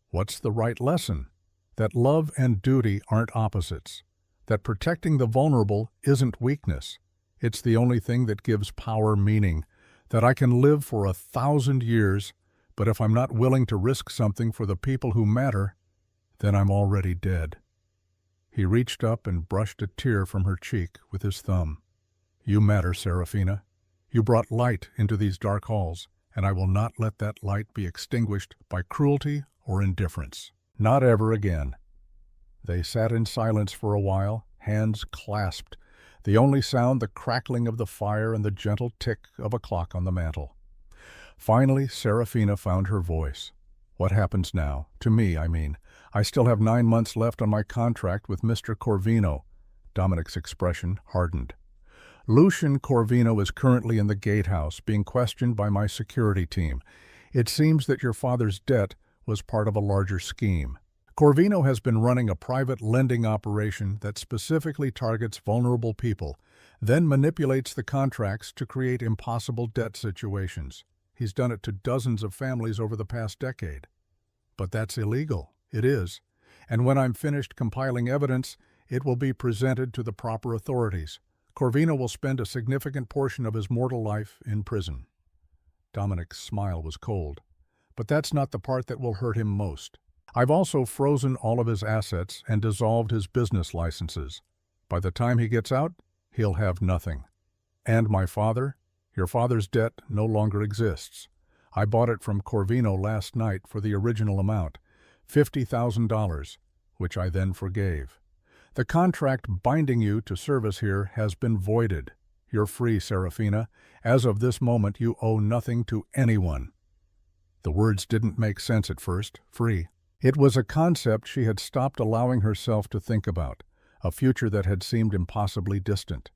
"What's the right lesson? That love and duty aren't opposites. That protecting the vulnerable isn't weakness. It's the only thing that gives power meaning. That I can live for 1,000 years, but if I'm not willing to risk something for the people who matter, then I'm already dead." He reached up and brushed a tear from her cheek with his thumb. "You matter, Seraphina. You brought light into these dark halls, and I will not let that light be extinguished by cruelty or indifference. Not ever again." They sat in silence for a while, hands clasped, the only sound the crackling of the fire and the gentle tick of a clock on the mantel. Finally, Seraphina found her voice. "What happens now? To me, I mean. I still have 9 months left on my contract with Mr. Corvino." Dominic's expression hardened. "Lucian Corvino is currently in the gatehouse, being questioned by my security team. It seems that your father's debt was part of a larger scheme. Corvino has been running a private lending operation that specifically targets vulnerable people, then manipulates the contracts to create impossible debt situations. He's done it to dozens of families over the past decade. But that's illegal. It is. And when I'm finished compiling evidence, it will be presented to the proper authorities. Corvino will spend a significant portion of his mortal life in prison." Dominic's smile was cold. "But that's not the part that will hurt him most. I've also frozen all of his assets and dissolved his business licenses. By the time he gets out, he'll have nothing. And my father? Your father's debt no longer exists. I bought it from Corvino last night for the original amount, $50,000, which I then forgave. The contract binding you to service here has been voided. You're free, Serafina. As of this moment, you owe nothing to anyone." The words didn't make sense at first. Free. It was a concept she had stopped allowing herself to think about, a future that had seemed impossibly distant.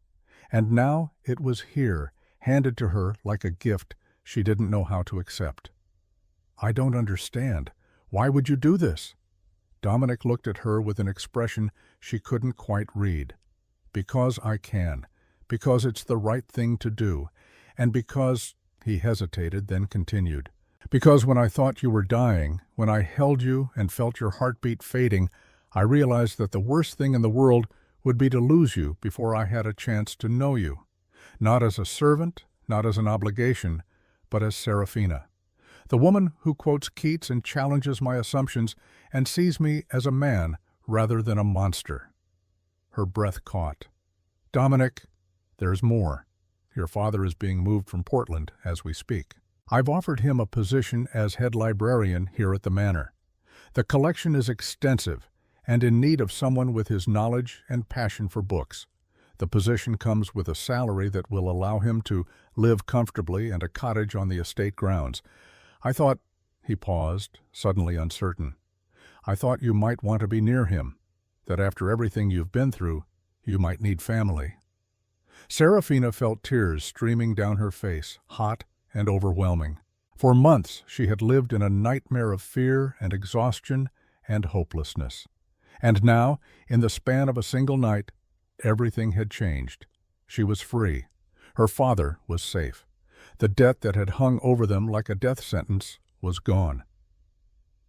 And now it was here, handed to her like a gift she didn't know how to accept. "I don't understand. Why would you do this?" Dominic looked at her with an expression she couldn't quite read. "Because I can. Because it's the right thing to do. And because—" he hesitated, then continued. "Because when I thought you were dying, when I held you and felt your heartbeat fading, I realized that the worst thing in the world would be to lose you before I had a chance to know you. Not as a servant, not as an obligation, but as Serafina. The woman who quotes Keats and challenges my assumptions and sees me as a man rather than a monster." Her breath caught. "Dominic, there's more. Your father is being moved from Portland as we speak. I've offered him a position as head librarian here at the manor. The collection is extensive and in need of someone with his knowledge and passion for books. The position comes with a salary that will allow him to live comfortably and a cottage on the estate grounds. I thought—" he paused, suddenly uncertain. "I thought you might want to be near him, that after everything you've been through, you might need family." Serafina felt tears streaming down her face, hot and overwhelming. For months she had lived in a nightmare of fear and exhaustion and hopelessness. And now, in the span of a single night, everything had changed. She was free. Her father was safe. The debt that had hung over them like a death sentence was gone.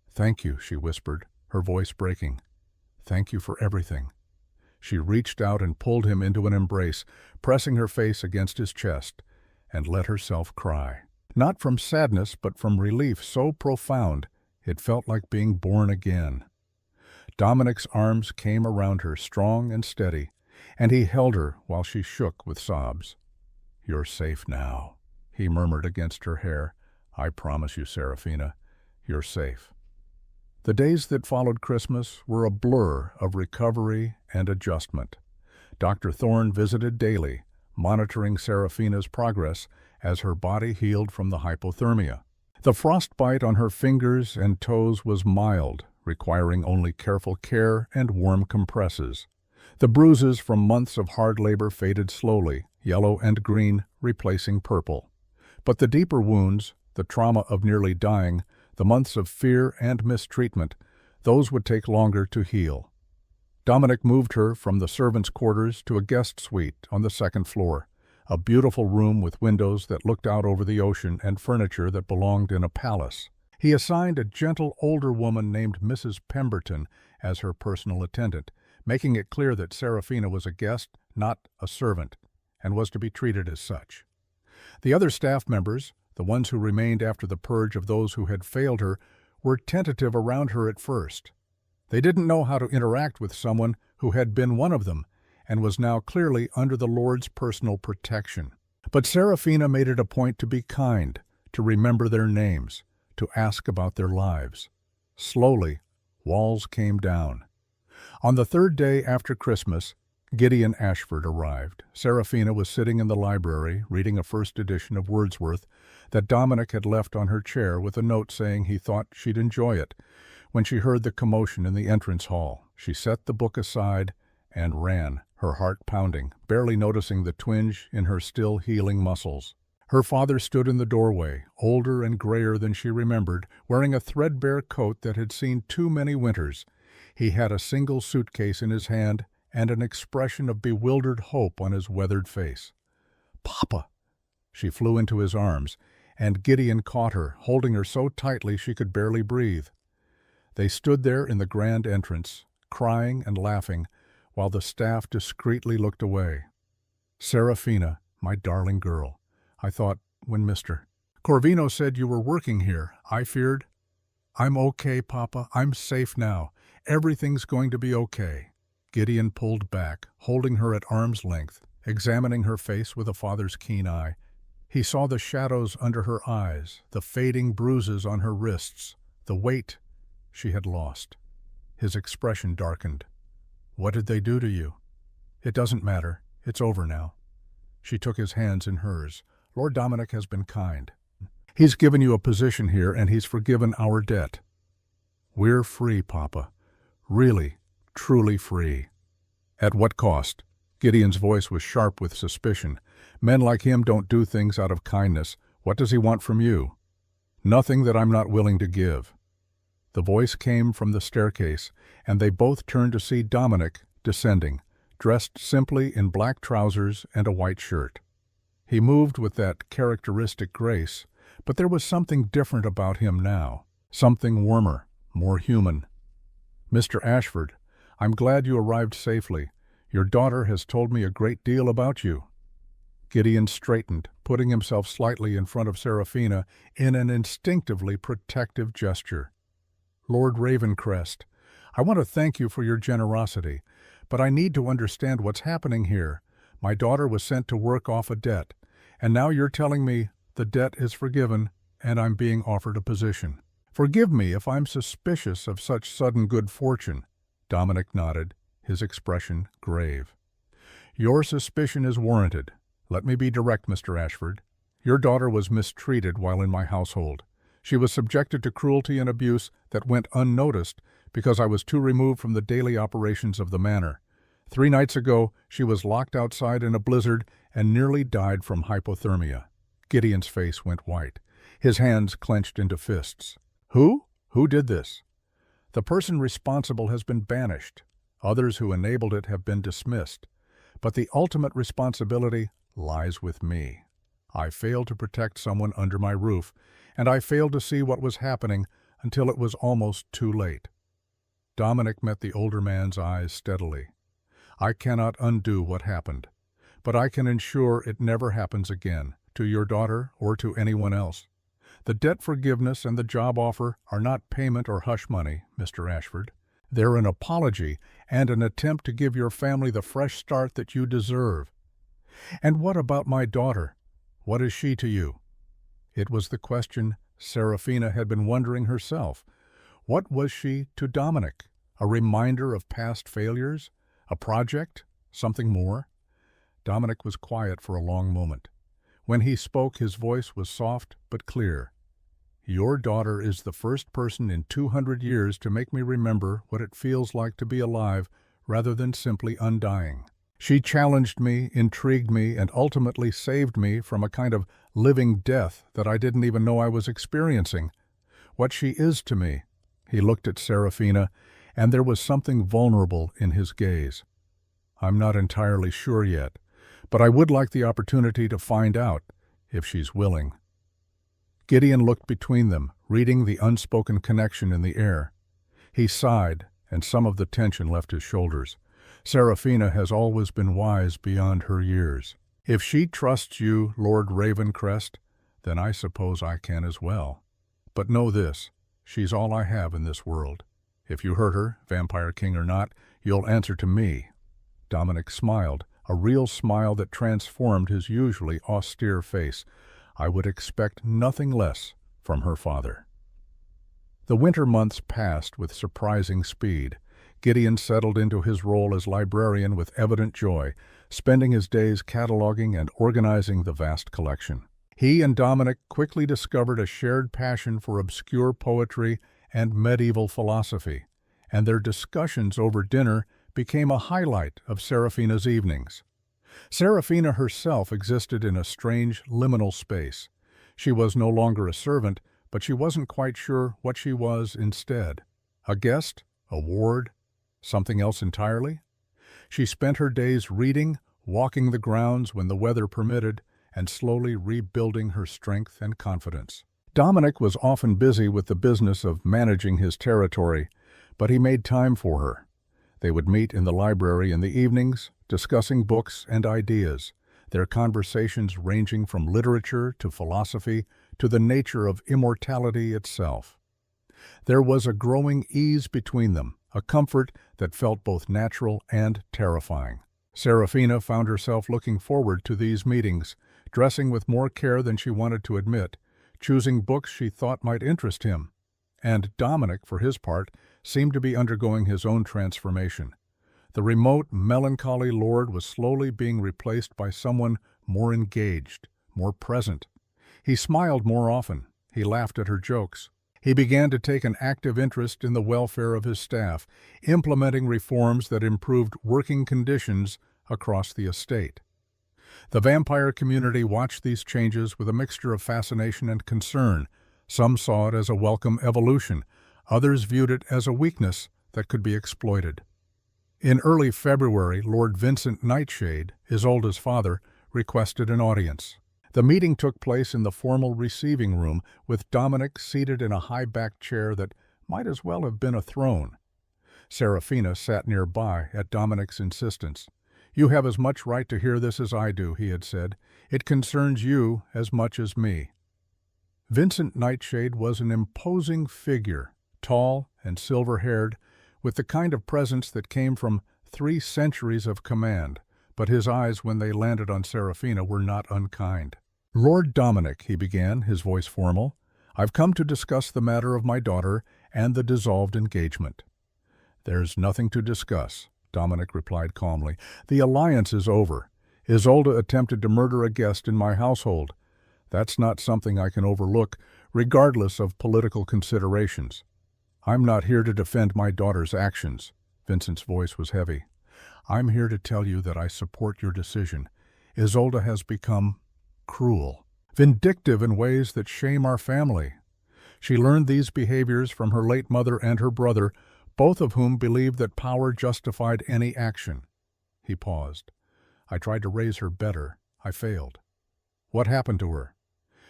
"Thank you," she whispered, her voice breaking. "Thank you for everything." She reached out and pulled him into an embrace, pressing her face against his chest, and let herself cry. Not from sadness, but from relief so profound it felt like being born again. Dominic's arms came around her, strong and steady, and he held her while she shook with sobs. "You're safe now," he murmured against her hair. "I promise you, Serafina, you're safe." The days that followed Christmas were a blur of recovery and adjustment. Dr. Thorne visited daily, monitoring Serafina's progress as her body healed from the hypothermia. The frostbite on her fingers and toes was mild, requiring only careful care and warm compresses. The bruises from months of hard labor faded slowly, yellow and green replacing purple. But the deeper wounds, the trauma of nearly dying, the months of fear and mistreatment, those would take longer to heal. Dominic moved her from the servants' quarters to a guest suite on the second floor, a beautiful room with windows that looked out over the ocean and furniture that belonged in a palace. He assigned a gentle older woman named Mrs. Pemberton as her personal attendant, making it clear that Serafina was a guest, not a servant, and was to be treated as such. The other staff members, the ones who remained after the purge of those who had failed her, were tentative around her at first. They didn't know how to interact with someone who had been one of them and was now clearly under the Lord's personal protection. But Serafina made it a point to be kind, to remember their names, to ask about their lives. Slowly, walls came down. On the third day after Christmas, Gideon Ashford arrived. Serafina was sitting in the library, reading a first edition of Wordsworth that Dominic had left on her chair with a note saying he thought she'd enjoy it. When she heard the commotion in the entrance hall, she set the book aside and ran, her heart pounding, barely noticing the twinge in her still healing muscles. Her father stood in the doorway, older and grayer than she remembered, wearing a threadbare coat that had seen too many winters. He had a single suitcase in his hand and an expression of bewildered hope on his weathered face. "Papa!" She flew into his arms, and Gideon caught her, holding her so tightly she could barely breathe. They stood there in the grand entrance, crying and laughing, while the staff discreetly looked away. "Serafina, my darling girl, I thought when Mr. Corvino said you were working here, I feared—" "I'm okay, Papa. I'm safe now. Everything's going to be okay." Gideon pulled back, holding her at arm's length. examining her face with a father's keen eye. He saw the shadows under her eyes, the fading bruises on her wrists, the weight she had lost. His expression darkened. "What did they do to you?" "It doesn't matter. It's over now." She took his hands in hers. "Lord Dominic has been kind. He's given you a position here, and he's forgiven our debt. We're free, Papa. Really, truly free." "At what cost?" Gideon's voice was sharp with suspicion. "Men like him don't do things out of kindness. What does he want from you?" "Nothing that I'm not willing to give." The voice came from the staircase, and they both turned to see Dominic descending, dressed simply in black trousers and a white shirt. He moved with that characteristic grace, but there was something different about him now, something warmer, more human. "Mr. Ashford, I'm glad you arrived safely. Your daughter has told me a great deal about you." Gideon straightened, putting himself slightly in front of Seraphina in an instinctively protective gesture. "Lord Ravencrest, I want to thank you for your generosity, but I need to understand what's happening here. My daughter was sent to work off a debt, and now you're telling me the debt is forgiven and I'm being offered a position. Forgive me if I'm suspicious of such sudden good fortune." Dominic nodded, his expression grave. "Your suspicion is warranted. Let me be direct, Mr. Ashford. Your daughter was mistreated while in my household. She was subjected to cruelty and abuse that went unnoticed because I was too removed from the daily operations of the manor. 3 nights ago, she was locked outside in a blizzard and nearly died from hypothermia." Gideon's face went white. His hands clenched into fists. "Who? Who did this?" "The person responsible has been banished. Others who enabled it have been dismissed. But the ultimate responsibility lies with me. I failed to protect someone under my roof, and I failed to see what was happening until it was almost too late." Dominic met the older man's eyes steadily. "I cannot undo what happened, but I can ensure it never happens again, to your daughter or to anyone else. The debt forgiveness and the job offer are not payment or hush money, Mr. Ashford. They're an apology and an attempt to give your family the fresh start that you deserve." "And what about my daughter? What is she to you?" It was the question Seraphina had been wondering herself. What was she to Dominic? A reminder of past failures? A project? Something more? Dominic was quiet for a long moment. When he spoke, his voice was soft but clear. "Your daughter is the first person in 200 years to make me remember what it feels like to be alive rather than simply undying. She challenged me, intrigued me, and ultimately saved me from a kind of living death that I didn't even know I was experiencing. What she is to me." He looked at Seraphina, and there was something vulnerable in his gaze. "I'm not entirely sure yet, but I would like the opportunity to find out, if she's willing." Gideon looked between them, reading the unspoken connection in the air. He sighed, and some of the tension left his shoulders. Seraphina has always been wise beyond her years. If she trusts you, Lord Ravencrest, then I suppose I can as well. But know this, she's all I have in this world. If you hurt her, Vampire King or not, you'll answer to me." Dominic smiled, a real smile that transformed his usually austere face. I would expect nothing less from her father. The winter months passed with surprising speed. Gideon settled into his role as librarian with evident joy, spending his days cataloging and organizing the vast collection. He and Dominic quickly discovered a shared passion for obscure poetry and medieval philosophy, and their discussions over dinner became a highlight of Seraphina's evenings. Seraphina herself existed in a strange liminal space. She was no longer a servant, but she wasn't quite sure what she was instead. A guest? A ward? Something else entirely? She spent her days reading, walking the grounds when the weather permitted, and slowly rebuilding her strength and confidence. Dominic was often busy with the business of managing his territory, but he made time for her. They would meet in the library in the evenings, discussing books and ideas, their conversations ranging from literature to philosophy to the nature of immortality itself. There was a growing ease between them, a comfort that felt both natural and terrifying. Serafina found herself looking forward to these meetings, dressing with more care than she wanted to admit, choosing books she thought might interest him. And Dominic, for his part, seemed to be undergoing his own transformation. The remote, melancholy lord was slowly being replaced by someone more engaged, more present. He smiled more often. He laughed at her jokes. He began to take an active interest in the welfare of his staff, implementing reforms that improved working conditions across the estate. The vampire community watched these changes with a mixture of fascination and concern. Some saw it as a welcome evolution. Others viewed it as a weakness that could be exploited. In early February, Lord Vincent Nightshade, Isolde's father, requested an audience. The meeting took place in the formal receiving room, with Dominic seated in a high-backed chair that might as well have been a throne. Serafina sat nearby at Dominic's insistence. "You have as much right to hear this as I do," he had said. "It concerns you as much as me." Vincent Nightshade was an imposing figure, tall and silver-haired, with the kind of presence that came from 3 centuries of command, but his eyes, when they landed on Serafina, were not unkind. "Lord Dominic," he began, his voice formal, "I've come to discuss the matter of my daughter and the dissolved engagement." "There's nothing to discuss," Dominic replied calmly. "The alliance is over. Isolde attempted to murder a guest in my household. That's not something I can overlook, regardless of political considerations. I'm not here to defend my daughter's actions." Vincent's voice was heavy. "I'm here to tell you that I support your decision. Isolde has become cruel, vindictive in ways that shame our family. She learned these behaviors from her late mother and her brother, both of whom believed that power justified any action." He paused. "I tried to raise her better. I failed." "What happened to her?"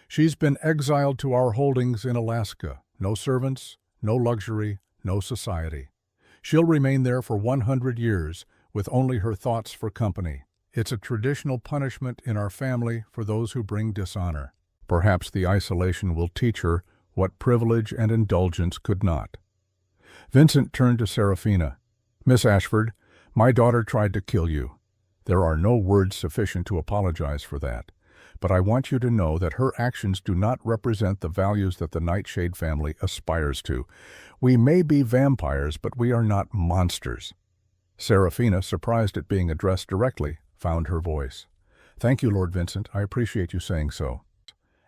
"She's been exiled to our holdings in Alaska. No servants, no luxury, no society. She'll remain there for 100 years, with only her thoughts for company. It's a traditional punishment in our family for those who bring dishonor. Perhaps the isolation will teach her what privilege and indulgence could not." Vincent turned to Serafina. "Miss Ashford, my daughter tried to kill you. There are no words sufficient to apologize for that. But I want you to know that her actions do not represent the values that the Nightshade family aspires to. We may be vampires, but we are not monsters." Serafina, surprised at being addressed directly, found her voice. "Thank you, Lord Vincent. I appreciate you saying so."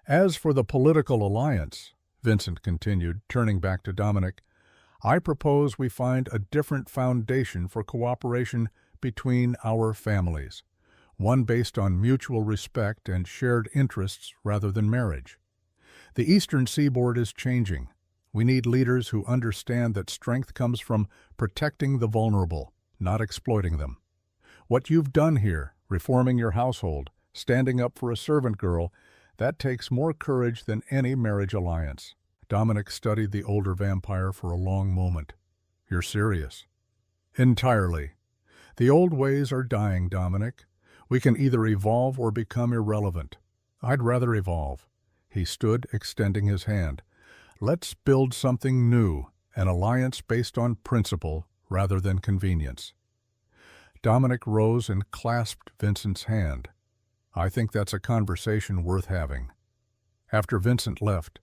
"As for the political alliance," Vincent continued, turning back to Dominic, "I propose we find a different foundation for cooperation between our families, one based on mutual respect and shared interests rather than marriage. The eastern seaboard is changing. We need leaders who understand that strength comes from protecting the vulnerable, not exploiting them. What you've done here, reforming your household, standing up for a servant girl, that takes more courage than any marriage alliance." Dominic studied the older vampire for a long moment. "You're serious?" "Entirely. The old ways are dying, Dominic. We can either evolve or become irrelevant. I'd rather evolve." He stood, extending his hand. "Let's build something new, an alliance based on principle rather than convenience." Dominic rose and clasped Vincent's hand. "I think that's a conversation worth having." After Vincent left,